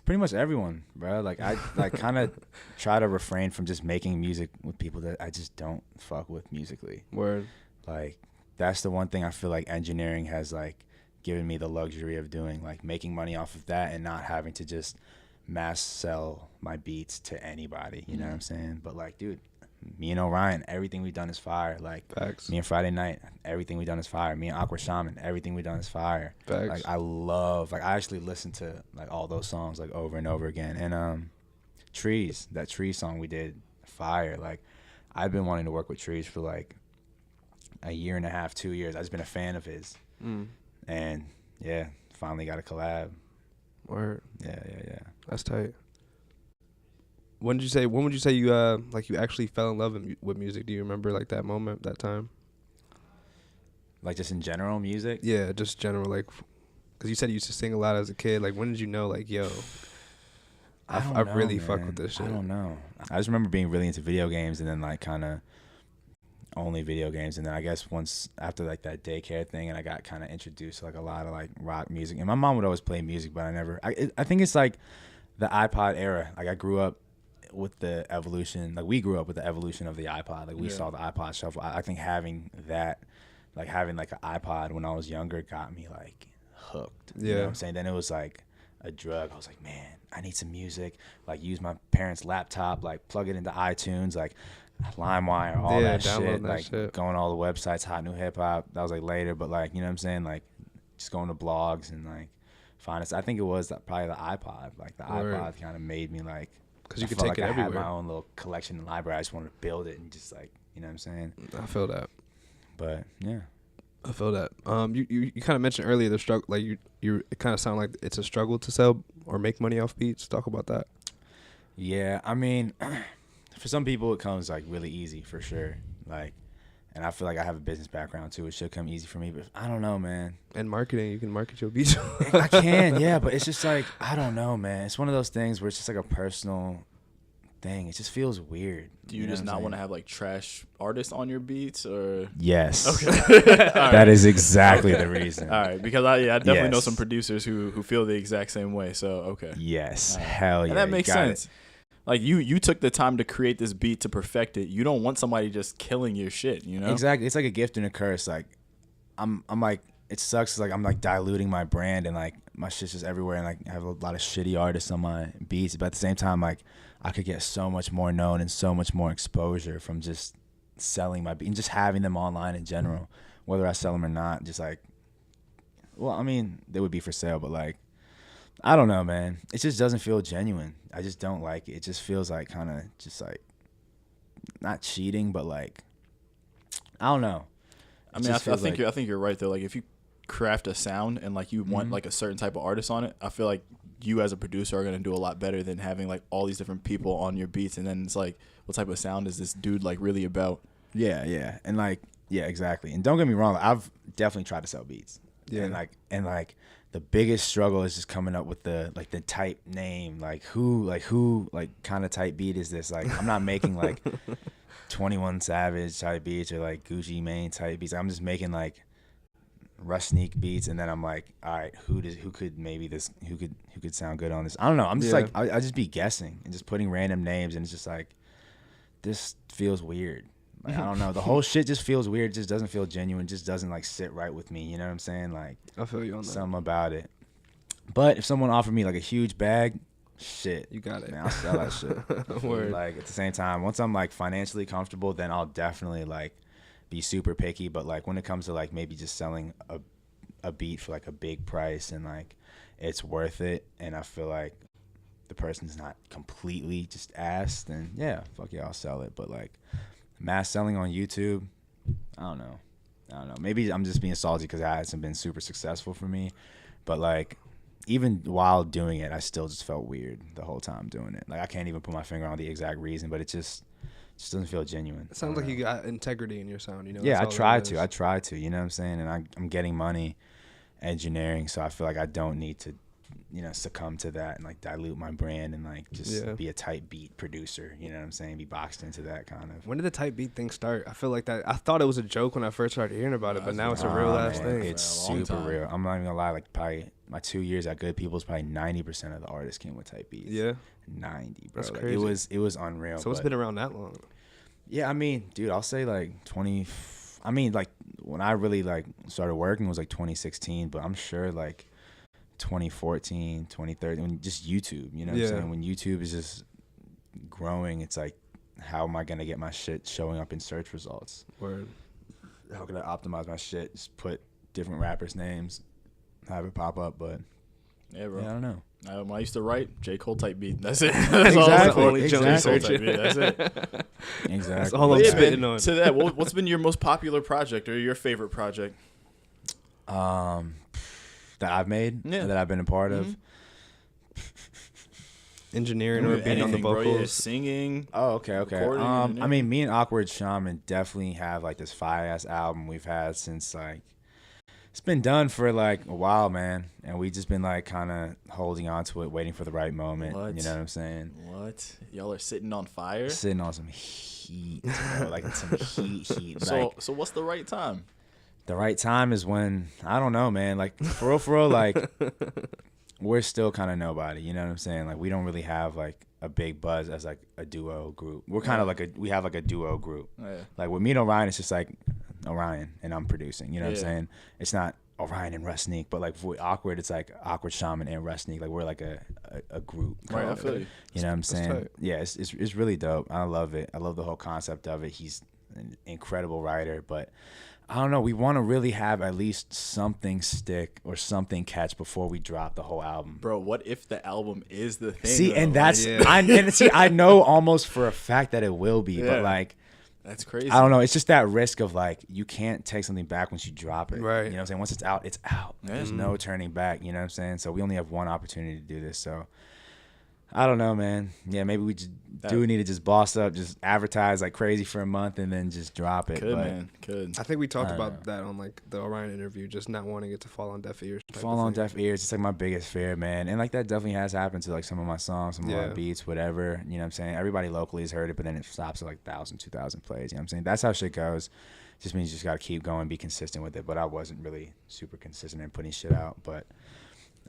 pretty much everyone, bro. Like I like kind of try to refrain from just making music with people that I just don't fuck with musically. Word. Like that's the one thing I feel like engineering has like given me the luxury of doing, like making money off of that and not having to just mass sell my beats to anybody. You know what I'm saying? But like, dude, me and Orion, everything we've done is fire. Like Facts. me and Friday Night, everything we've done is fire. Me and Awkward Shaman, everything we've done is fire. Facts. Like I actually listen to like all those songs like over and over again. And Trees, that Trees song we did, fire. Like I've been wanting to work with Trees for like a year and a half, 2 years. I've just been a fan of his. And yeah, finally got a collab. Word. Yeah. That's tight. When would you say you like you actually fell in love with music? Do you remember like that moment, that time? Like just in general music? Yeah, just general, like, because you said you used to sing a lot as a kid. Like, when did you know, like, yo, I really fuck with this shit? I don't know. I just remember being really into video games and then like kind of only video games. And then I guess once after like that daycare thing and I got kind of introduced to like a lot of like rock music. And my mom would always play music, but I think it's like the iPod era. Like I grew up with the evolution, like we grew up with the evolution of the iPod. Like we saw the iPod shuffle. I think having that, like having like an iPod when I was younger got me like hooked. You know what I'm saying? Then it was like a drug. I was like, man, I need some music. Like use my parents' laptop, like plug it into iTunes, like LimeWire, all that shit. Like going all the websites, Hot New Hip Hop. That was like later, but like, you know what I'm saying? Like just going to blogs and like find it. I think it was probably the iPod. Like the iPod kind of made me like, because you could take it everywhere. I had my own little collection and library. I just wanted to build it and just like, you know what I'm saying? I feel that. But yeah, I feel that. You kind of mentioned earlier the struggle. Like it kind of sound like it's a struggle to sell or make money off beats. Talk about that. Yeah, I mean, for some people it comes like really easy for sure. Like, and I feel like I have a business background too. It should come easy for me, but I don't know, man. And marketing, you can market your beats. I can, yeah, but it's just like, I don't know, man. It's one of those things where it's just like a personal thing. It just feels weird. Do you just not want to have like trash artists on your beats, or? Yes. Okay. That is exactly the reason. All right, because I definitely know some producers who feel the exact same way. So okay. Yes. Hell yeah. And that makes sense. Like you took the time to create this beat to perfect it. You don't want somebody just killing your shit, you know? Exactly. It's like a gift and a curse. Like I'm like, it sucks. Like I'm like diluting my brand and like my shit's just everywhere and like I have a lot of shitty artists on my beats. But at the same time, like I could get so much more known and so much more exposure from just selling my beat and just having them online in general, whether I sell them or not. Just like, well, I mean, they would be for sale, but like, I don't know, man. It just doesn't feel genuine. I just don't like it. It just feels like kind of just like not cheating, but like I don't know. I mean, I think you're right though. Like if you craft a sound and like you want like a certain type of artist on it, I feel like you as a producer are gonna do a lot better than having like all these different people on your beats, and then it's like, what type of sound is this dude like really about? Yeah, and like exactly. And don't get me wrong, I've definitely tried to sell beats. Yeah, and like the biggest struggle is just coming up with the type name, like who kind of type beat is this? Like I'm not making like 21 Savage type beats or like Gucci Mane type beats. I'm just making like Rasneek beats, and then I'm like, all right, who could sound good on this? I don't know. I'm just like I just be guessing and just putting random names, and it's just like this feels weird. Like I don't know. The whole shit just feels weird. It just doesn't feel genuine. It just doesn't like sit right with me. You know what I'm saying? Like I feel you on that. Something about it. But if someone offered me like a huge bag, shit, you got it. Man, I'll sell that shit. Word. Like at the same time, once I'm like financially comfortable, then I'll definitely like be super picky. But like when it comes to like maybe just selling a beat for like a big price and like it's worth it, and I feel like the person's not completely just ass, then yeah, fuck yeah, I'll sell it. But like mass selling on YouTube, I don't know. Maybe I'm just being salty because it hasn't been super successful for me. But like even while doing it, I still just felt weird the whole time doing it. Like I can't even put my finger on the exact reason, but it just doesn't feel genuine. It sounds like you got integrity in your sound, you know? Yeah, I try to, you know what I'm saying? And I'm getting money engineering, so I feel like I don't need to succumb to that and like dilute my brand and like just be a type beat producer. You know what I'm saying? Be boxed into that kind of. When did the type beat thing start? I feel like that. I thought it was a joke when I first started hearing about it, but now it's a real ass thing. It's super real. I'm not even gonna lie. Like probably my 2 years at Good People's, probably 90% of the artists came with type beats. Yeah, 90, bro. That's like, crazy. It was unreal. So it's been around that long. Yeah, I mean, dude, I'll say like 20. I mean, like when I really like started working was like 2016, but I'm sure like 2014, 2013, when just YouTube, you know what I'm saying? When YouTube is just growing, it's like, how am I going to get my shit showing up in search results? Word. How can I optimize my shit? Just put different rappers' names, have it pop up, but yeah, bro. Yeah, I don't know. When I used to write, J. Cole type beat. That's it. That's all I was Only exactly. J. Cole type beat. That's it. Exactly. That's all I'm spitting on. To that, what's been your most popular project or your favorite project? That I've made, that I've been a part of. Engineering or being on the vocals, bro, singing. Oh, okay. I mean, me and Awkward Shaman definitely have like this fire ass album we've had since like it's been done for like a while, man, and we just been like kind of holding on to it, waiting for the right moment. What? You know what I'm saying? What? Y'all are sitting on fire? Sitting on some heat, bro, like some heat. So what's the right time? The right time is when I don't know, man. Like for real, like. We're still kind of nobody, you know what I'm saying? Like we don't really have like a big buzz as like a duo group. We're kind of like we have like a duo group. Yeah. Like with me and Orion, it's just like Orion and I'm producing. You know what I'm saying? It's not Orion and Rasneek, but like for Awkward, it's like Awkward Shaman and Rasneek. Like we're like a group. Right, I feel you. You know what I'm saying? Yeah, it's really dope. I love it. I love the whole concept of it. He's an incredible writer, but I don't know. We want to really have at least something stick or something catch before we drop the whole album. Bro, what if the album is the thing? See, though? and that's I know almost for a fact that it will be, but like that's crazy. I don't know. It's just that risk of like you can't take something back once you drop it. Right. You know what I'm saying? Once it's out, it's out. Yeah. There's no turning back. You know what I'm saying? So we only have one opportunity to do this. So I don't know, man. Yeah, maybe we just need to just boss up, just advertise like crazy for a month and then just drop it. Could. I think we talked about that on like the Orion interview, just not wanting it to fall on deaf ears. Fall on deaf ears. It's like my biggest fear, man. And like that definitely has happened to like some of my songs, some of my beats, whatever. You know what I'm saying? Everybody locally has heard it, but then it stops at like 1,000, 2,000 plays. You know what I'm saying? That's how shit goes. Just means you just got to keep going, be consistent with it. But I wasn't really super consistent in putting shit out. But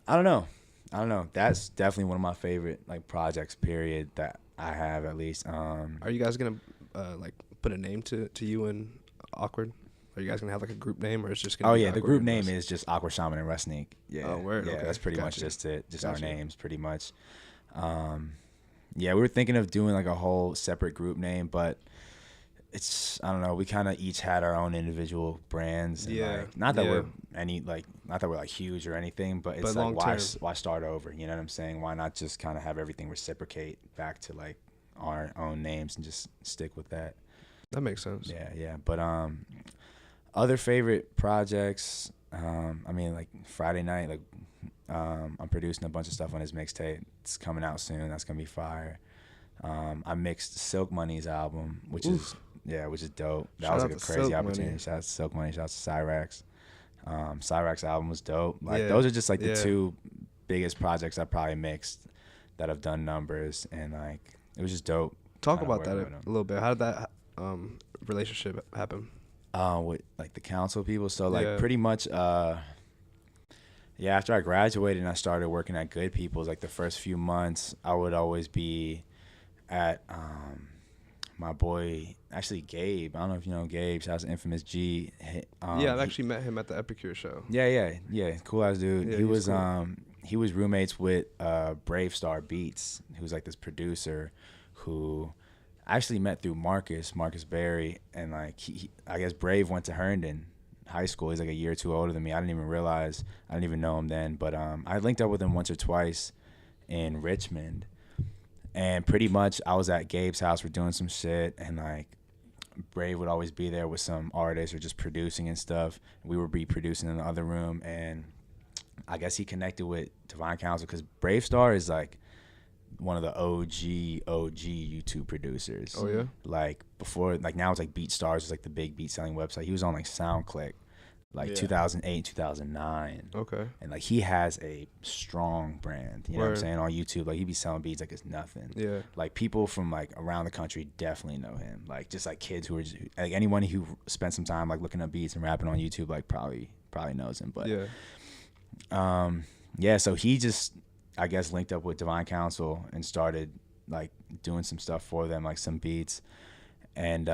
I don't know. That's definitely one of my favorite like projects. Period. That I have at least. Are you guys gonna like put a name to you and Awkward? Are you guys gonna have like a group name, or it's just gonna? Oh yeah, the group name is just Awkward Shaman and Rasneek. Yeah. Oh word. Yeah, okay. that's pretty much just it. Just our names, pretty much. Yeah, we were thinking of doing like a whole separate group name, but it's I don't know. We kind of each had our own individual brands. And like, not that we're like huge or anything, but it's like why start over? You know what I'm saying? Why not just kind of have everything reciprocate back to like our own names and just stick with that? That makes sense. Yeah. But other favorite projects. I mean, like Friday night, like I'm producing a bunch of stuff on his mixtape. It's coming out soon. That's gonna be fire. I mixed Silk Money's album, which is dope. That was like a crazy opportunity. Shout out to Silk Money. Shout out to Cyrax. Cyrax album was dope. Like those are just like the two biggest projects I probably mixed that have done numbers, and like it was just dope. Talk about that a little bit. How did that relationship happen? With like the council people. So like pretty much after I graduated and I started working at Good People's, like the first few months I would always be at my boy, actually Gabe. I don't know if you know Gabe. Shout out to Infamous G. I've actually met him at the Epicure show. Yeah. Cool ass dude. Yeah, he was roommates with Brave Star Beats, who's like this producer who I actually met through Marcus Berry, and like I guess Brave went to Herndon High School. He's like a year or two older than me. I didn't even realize. I didn't even know him then, but I linked up with him once or twice in Richmond. And pretty much I was at Gabe's house. We're doing some shit, and like Brave would always be there with some artists or just producing and stuff. We would be producing in the other room, and I guess he connected with Divine Council because Brave Star is like one of the OG YouTube producers. Oh yeah. Like before, like now it's like BeatStars is like the big beat selling website. He was on like SoundClick. like 2008, 2009. Okay. And like he has a strong brand, you know what I'm saying, on YouTube. Like he be selling beats like it's nothing. Yeah. Like people from like around the country definitely know him. Like just like kids who are just, like anyone who spent some time like looking up beats and rapping on YouTube like probably knows him. But yeah, so he just, I guess, linked up with Divine Council and started like doing some stuff for them, like some beats. And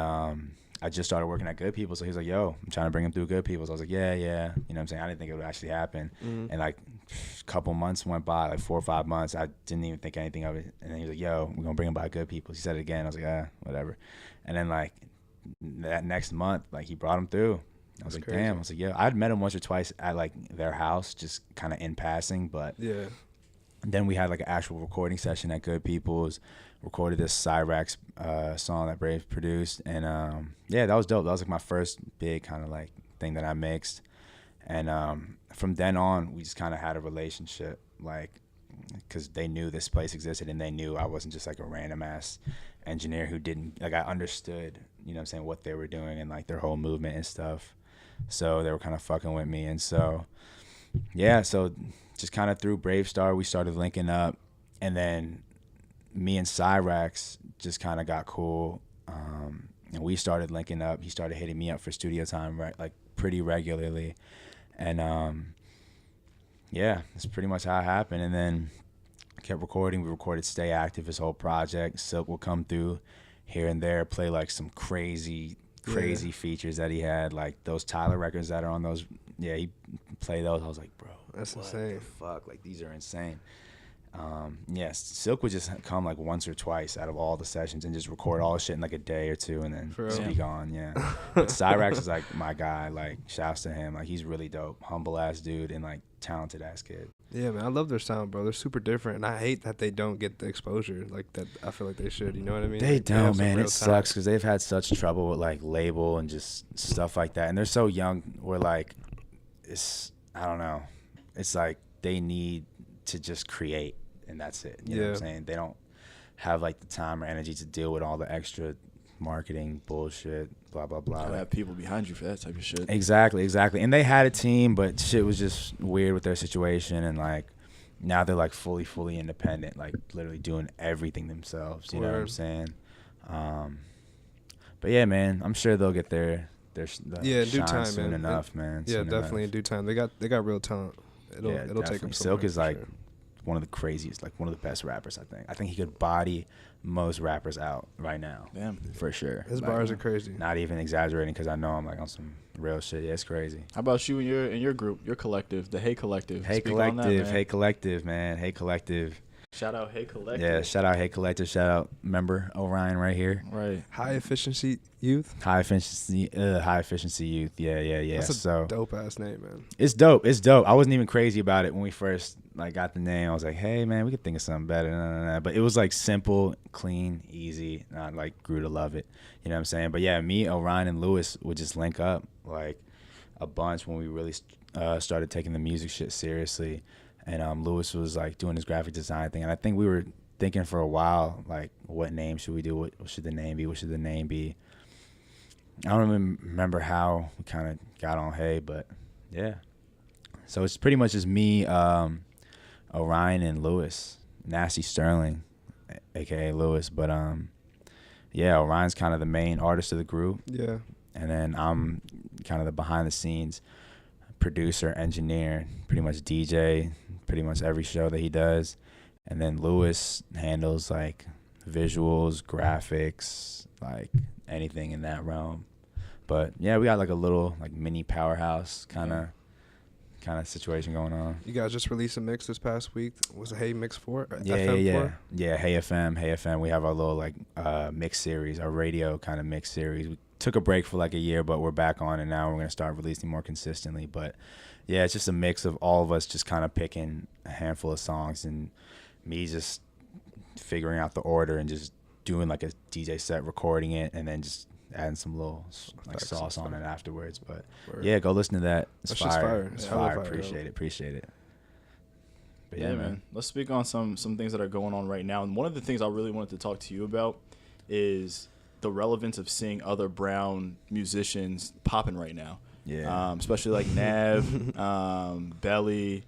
I just started working at Good People, so he's like, yo, I'm trying to bring him through Good People. So I was like, yeah, you know what I'm saying? I didn't think it would actually happen. And like a couple months went by, like 4 or 5 months. I didn't even think anything of it. And then he was like, yo, we're gonna bring him by Good People. He said it again. I was like, whatever. And then like that next month, like he brought him through. I was like, crazy. Damn. I was like, yeah. I'd met him once or twice at like their house, just kind of in passing, but then we had like an actual recording session at Good People's. Recorded this Cyrax song that Brave produced, and that was dope. That was like my first big kind of like thing that I mixed, and from then on we just kind of had a relationship, like because they knew this place existed and they knew I wasn't just like a random ass engineer who didn't, like, I understood, you know what I'm saying, what they were doing and like their whole movement and stuff. So they were kind of fucking with me, and so so just kind of through Brave Star we started linking up, and then me and Cyrax just kind of got cool, and we started linking up. He started hitting me up for studio time, right, like pretty regularly, and that's pretty much how it happened. And then kept recording. We recorded Stay Active, his whole project. Silk will come through here and there, play like some crazy features that he had, like those Tyler records that are on those. Yeah, he played those. I was like, bro, that's what insane. the fuck? Like, these are insane. Silk would just come like once or twice out of all the sessions and just record all the shit in like a day or two and then just be gone. Yeah. But Cyrax is like my guy. Like, shouts to him. Like, he's really dope. Humble ass dude and like talented ass kid. Yeah, man, I love their sound, bro. They're super different, and I hate that they don't get the exposure like that. I feel like they should. You know what I mean? They like, don't, man. It sucks because they've had such trouble with like label and just stuff like that, and they're so young. We're like, I don't know. It's like they need to just create, and that's it. You know what I'm saying? They don't have like the time or energy to deal with all the extra marketing bullshit, blah blah blah. You gotta have people behind you for that type of shit. Exactly. And they had a team, but shit was just weird with their situation, and like now they're like fully independent, like literally doing everything themselves. You know what I'm saying? But yeah, man, I'm sure they'll get their in due time soon man. enough, man. Yeah, soon definitely enough. In due time. They got real talent. It'll take them. Silk is like one of the craziest, like one of the best rappers. I think he could body most rappers out right now. Damn, for sure. His bars are crazy. Not even exaggerating, because I know I'm like on some real shit. Yeah, it's crazy. How about you and your group, your collective, the Hey Collective? Hey Collective, Hey Collective, man. Hey Collective. Shout out Hey Collective. Yeah, shout out Hey Collective. Shout out member Orion right here. Right. High efficiency youth. High efficiency youth. Yeah. That's a dope ass name, man. It's dope. I wasn't even crazy about it when we first like got the name. I was like, hey man, we could think of something better. Nah. But it was like simple, clean, easy. And I like grew to love it. You know what I'm saying? But yeah, me, Orion, and Lewis would just link up like a bunch when we really started taking the music shit seriously. And Lewis was like doing his graphic design thing, and I think we were thinking for a while, like, what name should we do? What should the name be? What should the name be? I don't even remember how we kind of got on Hey, but yeah. So it's pretty much just me, Orion, and Lewis, Nasty Sterling, aka Lewis. But Orion's kind of the main artist of the group. Yeah. And then I'm kind of the behind the scenes producer, engineer, pretty much DJ, pretty much every show that he does. And then Lewis handles like visuals, graphics, like anything in that realm. But yeah, we got like a little like mini powerhouse kind of situation going on. You guys just released a mix this past week. Was it Hey Mix 4? Yeah. Hey FM. We have our little like mix series, our radio kind of mix series. We took a break for like a year, but we're back on, and now we're going to start releasing more consistently. But yeah, it's just a mix of all of us just kind of picking a handful of songs and me just figuring out the order and just doing like a DJ set, recording it, and then just adding some little like sauce on it afterwards. But yeah, go listen to that. It's fire. It's fire. Appreciate it. But yeah, man. Let's speak on some things that are going on right now. And one of the things I really wanted to talk to you about is the relevance of seeing other brown musicians popping right now. Yeah. Especially like Nav, Belly,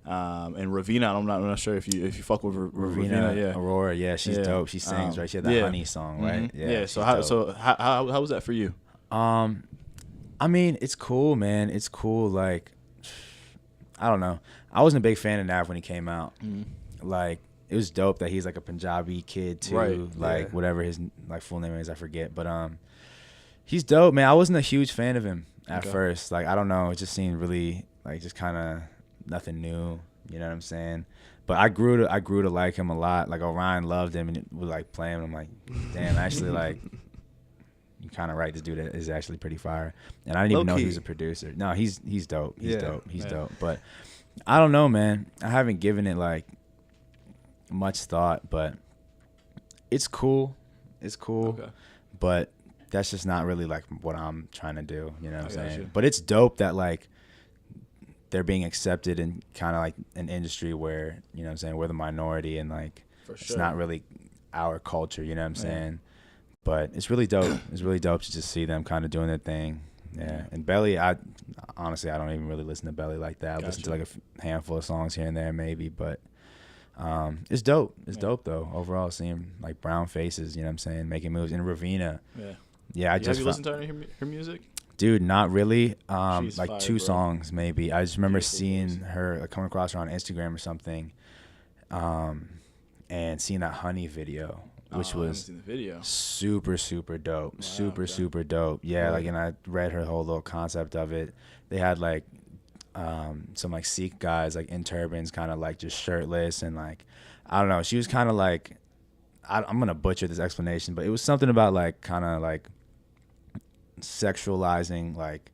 and Ravina. I'm not sure if you fuck with Ravina. Yeah, Aurora. Yeah, she's dope. She sings right. She had that Honey song, right? Yeah. So how was that for you? I mean, it's cool, man. It's cool. Like, I don't know. I wasn't a big fan of Nav when he came out. Like, it was dope that he's like a Punjabi kid too. Right. Like whatever his like full name is, I forget. But he's dope, man. I wasn't a huge fan of him at first. Like, I don't know. It just seemed really like just kind of nothing new. You know what I'm saying? But I grew to like him a lot. Like, Orion loved him and would like play him. I'm like, damn, actually, like, you're kind of right. This dude is actually pretty fire. And I didn't even know he was a producer. No, he's dope. He's dope. He's dope. But I don't know, man. I haven't given it like much thought, but it's cool. It's cool. Okay. But that's just not really like what I'm trying to do. You know what I'm saying? But it's dope that like they're being accepted in kind of like an industry where, you know what I'm saying, we're the minority and like it's not really our culture, you know what I'm saying? But it's really dope. It's really dope to just see them kind of doing their thing. Yeah. And Belly, honestly, I don't even really listen to Belly like that. I listen to like a handful of songs here and there maybe, but it's dope. It's dope though. Overall, seeing like brown faces, you know what I'm saying, making moves. And Ravina. Yeah. Have you listened to her music? Dude, not really. Like fire, 2 bro. songs maybe. I just remember seeing her, like, coming across her on Instagram or something, and seeing that Honey video, which was seen the video. super dope. Wow, super dope. Yeah, like, and I read her whole little concept of it. They had like some like Sikh guys like in turbans, kind of like just shirtless, and like, I don't know. She was kind of like, I'm gonna butcher this explanation, but it was something about like kind of like sexualizing like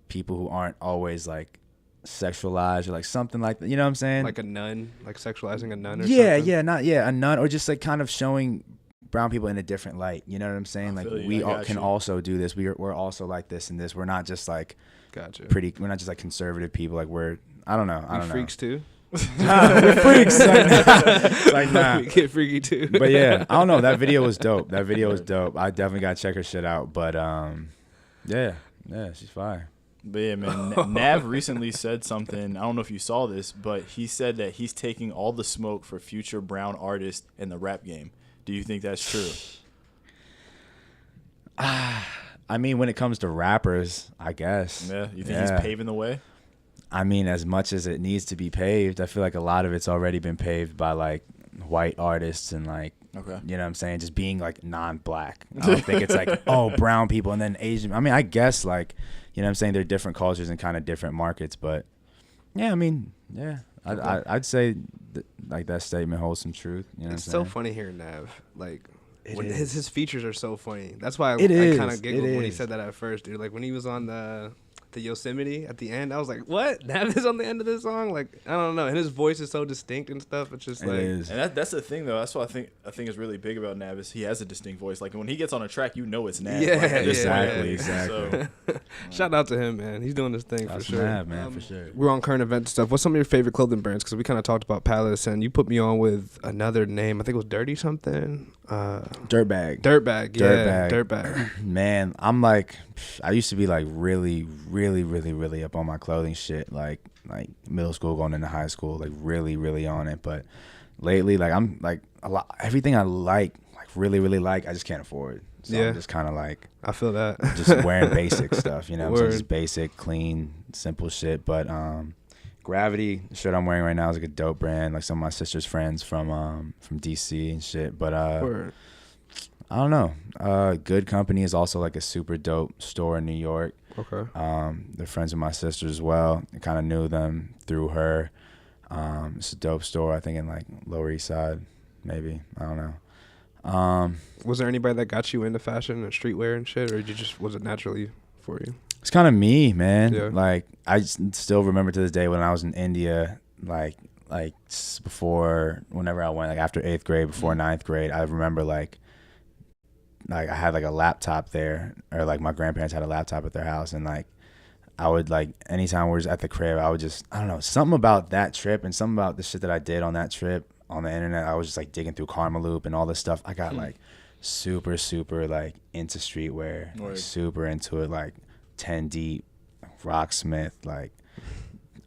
people who aren't always like sexualized, or like something like that, you know what I'm saying? Like a nun, like sexualizing a nun or something? A nun, or just like kind of showing brown people in a different light, you know what I'm saying? Like, we can also do this. We're also like this and this. We're not just like we're not just like conservative people. Like, I don't know. Freaks too? We're freaks. Like, nah. We get freaky too. But yeah, I don't know. That video was dope. I definitely gotta check her shit out. But yeah, she's fire. But yeah, man, Nav recently said something. I don't know if you saw this, but he said that he's taking all the smoke for future brown artists in the rap game. Do you think that's true? I mean, when it comes to rappers, I guess. Yeah, you think he's paving the way? I mean, as much as it needs to be paved, I feel like a lot of it's already been paved by like white artists and like, you know what I'm saying, just being like non-black. I don't think it's like, oh, brown people and then Asian. I mean, I guess like, you know what I'm saying, they're different cultures and kind of different markets, but yeah, I mean, yeah, I'd say like that statement holds some truth. You know, it's so funny hearing Nav. Like, his features are so funny. That's why I kind of giggled when he said that at first, dude. Like, when he was on the Yosemite at the end, I was like, what? Nav is on the end of this song? Like, I don't know. And his voice is so distinct and stuff. It's just like, and that's the thing though. That's what I think is really big about Nav, is he has a distinct voice. Like, when he gets on a track, you know it's Nav. Yeah, like, exactly. So, shout out to him, man. He's doing this thing for sure. Nav, man, for sure. We're on current event stuff. What's some of your favorite clothing brands? Because we kind of talked about Palace, and you put me on with another name. I think it was Dirty something. Dirtbag. Dirtbag. Man, I'm like, I used to be like really up on my clothing shit, like middle school going into high school, like really on it. But lately, like, I'm like everything I like really like, I just can't afford. So I'm just kind of like, I feel that, just wearing basic stuff, you know, so just basic, clean, simple shit. But Gravity, the shirt I'm wearing right now, is like a dope brand, like some of my sister's friends from DC and shit. But I don't know. Good Company is also like a super dope store in New York. Okay. They're friends with my sister as well. I kind of knew them through her. It's a dope store, I think, in like Lower East Side, maybe. I don't know. Was there anybody that got you into fashion and streetwear and shit, or was it naturally for you? It's kind of me, man. Yeah. Like, I still remember to this day when I was in India, like before, whenever I went, like after 8th grade, before 9th grade, I remember like I had like a laptop there, or like my grandparents had a laptop at their house, and like I would, like, anytime we were at the crib, I would just, I don't know, something about that trip and something about the shit that I did on that trip on the internet. I was just like digging through Karma Loop and all this stuff. I got like super like into streetwear, like, super into it, like 10 deep, Rocksmith, like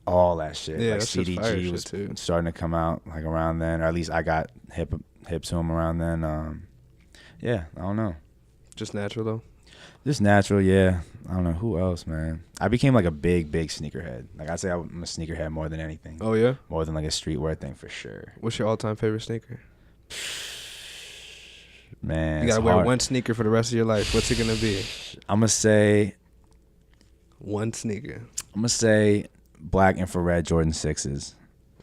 all that shit. Yeah, like that's just fire CDG shit, was too. starting to come out like around then, or at least I got hip to him around then. Yeah, I don't know. Just natural though. Just natural, yeah. I don't know who else, man. I became like a big sneakerhead. Like I'd say I'm a sneakerhead more than anything. Oh yeah. More than like a streetwear thing for sure. What's your all-time favorite sneaker? Man, You gotta wear one sneaker for the rest of your life. What's it gonna be? I'm gonna say One sneaker. I'm gonna say black infrared Jordan 6s.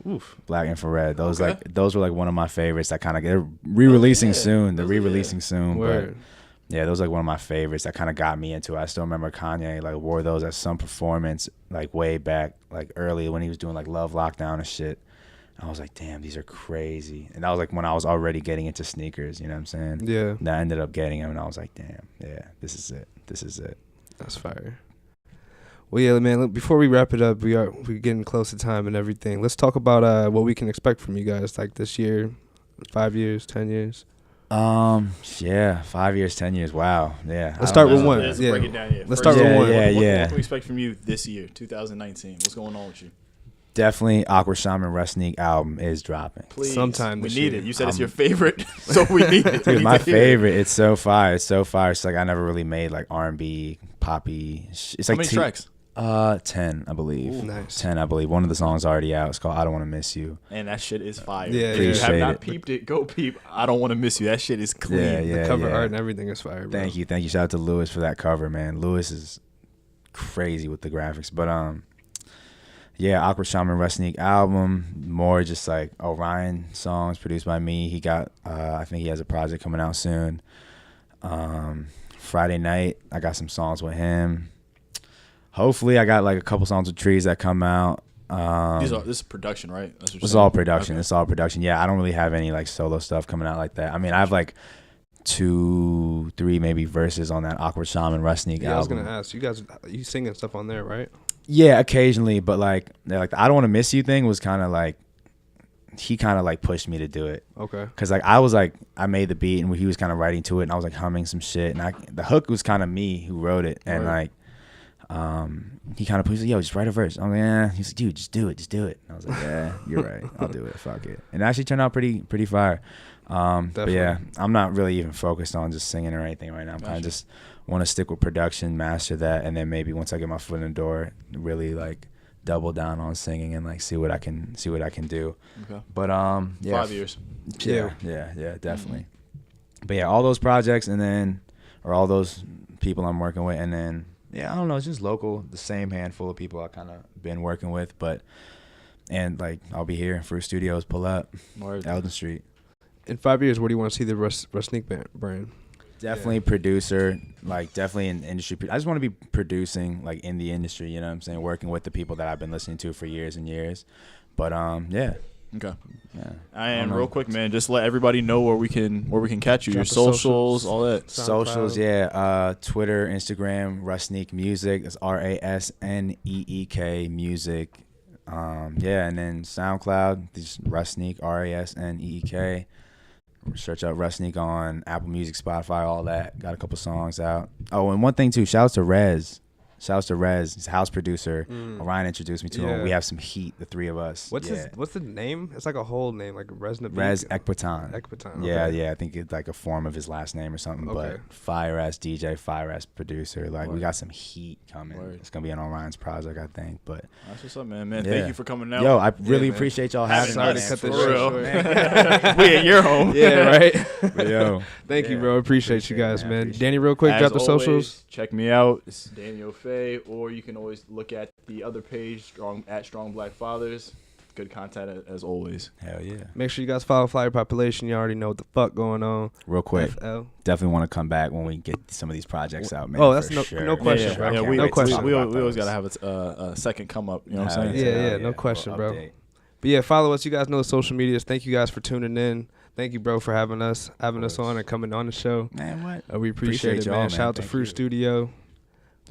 Oof. Black infrared. Those Okay. those were like one of my favorites. That kind of they're re-releasing soon. They're re-releasing soon. Word. But yeah, those are like one of my favorites. That kind of got me into it. I still remember Kanye like wore those at some performance like way back, like early when he was doing like Love Lockdown and shit. I was like, damn, these are crazy. And that was like when I was already getting into sneakers. You know what I'm saying? Yeah. And I ended up getting them, and I was like, damn, yeah, this is it. This is it. That's fire. Well, yeah, man. Look, before we wrap it up, we're getting close to time and everything. Let's talk about what we can expect from you guys, like this year, 5 years, 10 years. Yeah, 5 years, 10 years. Wow. Yeah. Let's start with one. Let's Yeah. break it down here. Let's First, start with one. What Yeah. can we expect from you this year, 2019? What's going on with you? Definitely, Awkward Shaman Rasneek album is dropping. Please, Sometime we this need year. it. You said it's your favorite, so we need it. We Dude, need my to hear it. favorite. It's so fire. It's so fire. It's like I never really made like R&B, poppy. It's How like many tracks? 10, I believe. Ooh, nice. 10, I believe. One of the songs already out. It's called I Don't Want to Miss You. And that shit is fire. Yeah, If you have Appreciate not it. peeped it, go peep. I don't want to miss you. That shit is clean. Yeah. The cover art and everything is fire, bro. Thank you. Shout out to Lewis for that cover, man. Lewis is crazy with the graphics. But yeah, Awkward Shaman Rasneek album, more just like Orion songs produced by me. He got I think he has a project coming out soon. Friday night, I got some songs with him. Hopefully I got like a couple songs with Trees that come out. This is production, right? That's what you're It's saying? all production. Okay. It's all production. Yeah, I don't really have any like solo stuff coming out like that. I mean, I have like 2, 3 maybe verses on that Awkward Shaman Rasneek Yeah, I was album. gonna ask you guys. You singing stuff on there, right? Yeah, occasionally, but like the I Don't Want to Miss You thing was kind of like he kind of like pushed me to do it. Okay. Cause like I was like I made the beat and he was kind of writing to it and I was like humming some shit and the hook was kind of me who wrote it and Right. like he kind of pushed yo just write a verse. I'm like yeah. He's like dude just do it. And I was like yeah you're right I'll do it fuck it and it actually turned out pretty fire. But yeah I'm not really even focused on just singing or anything right now. I'm kind of just want to stick with production, master that, and then maybe once I get my foot in the door, really like double down on singing and like see what I can do. Okay. But yeah, 5 years. Yeah, definitely. But yeah, all those projects and then or all those people I'm working with, and then yeah, I don't know, it's just local, the same handful of people I kind of been working with, but and like I'll be here, Fruit Studios, pull up, Word. Eldon Street. In 5 years, where do you want to see the Rasneek brand? Definitely producer, like definitely in industry. I just want to be producing like in the industry, you know what I'm saying? Working with the people that I've been listening to for years and years. But yeah. Okay. Yeah. And real quick, man, just let everybody know where we can catch you. Drop Your the socials, all that. SoundCloud. Socials, yeah. Twitter, Instagram, Rasneek Music. That's RASNEEK Music. Yeah, and then SoundCloud, just Rasneek, RASNEEK. Search out Rasneek on Apple Music, Spotify, all that. Got a couple songs out. Oh, and one thing too, shouts to Rez. He's a house producer. Orion introduced me to him. We have some heat, the three of us. What's the name? It's like a whole name, like Rez Ekbaton. Ekbaton. Yeah, okay. yeah. I think it's like a form of his last name or something. Okay. But fire ass DJ, fire ass producer. Like we Word. got some heat coming. Word. It's gonna be on Orion's project, I think. But That's what's up, man. Yeah. Thank you for coming out. yo, I really man. appreciate y'all having Sorry me. to man, cut for this real. short. We at your home. Yeah, right. But yo, Thank you, Yeah. bro. Appreciate you Appreciate it, guys, man. man. Appreciate Danny, real quick, As drop the always, socials. Check me out. It's Daniel Faye, or you can always look at the other page, Strong Black Fathers. Good content as always. hell yeah. Make sure you guys follow Flyer Population. You already know what the fuck going on. Real quick, FL. definitely want to come back when we get some of these projects out, man. Oh, that's for no- sure. no question, bro. I can't we, wait to question. talk We, about we always those. gotta have a second come up. You know what I'm Hell saying? Yeah, hell no question, We'll bro. update. But yeah, follow us. You guys know the social medias. Thank you guys for tuning in. Thank you, bro, for having us course. on and coming on the show. Man, what? We appreciate it, y'all, man. man. Shout out to Thank Fruit you. Studio.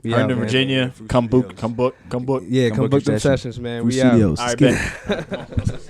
We Herndon, out, man. Virginia. Fruit Come book. Studios. Come book. Yeah, come book book your them session. sessions, man. Fruit We out. Studios. All right, Let's get it. bet.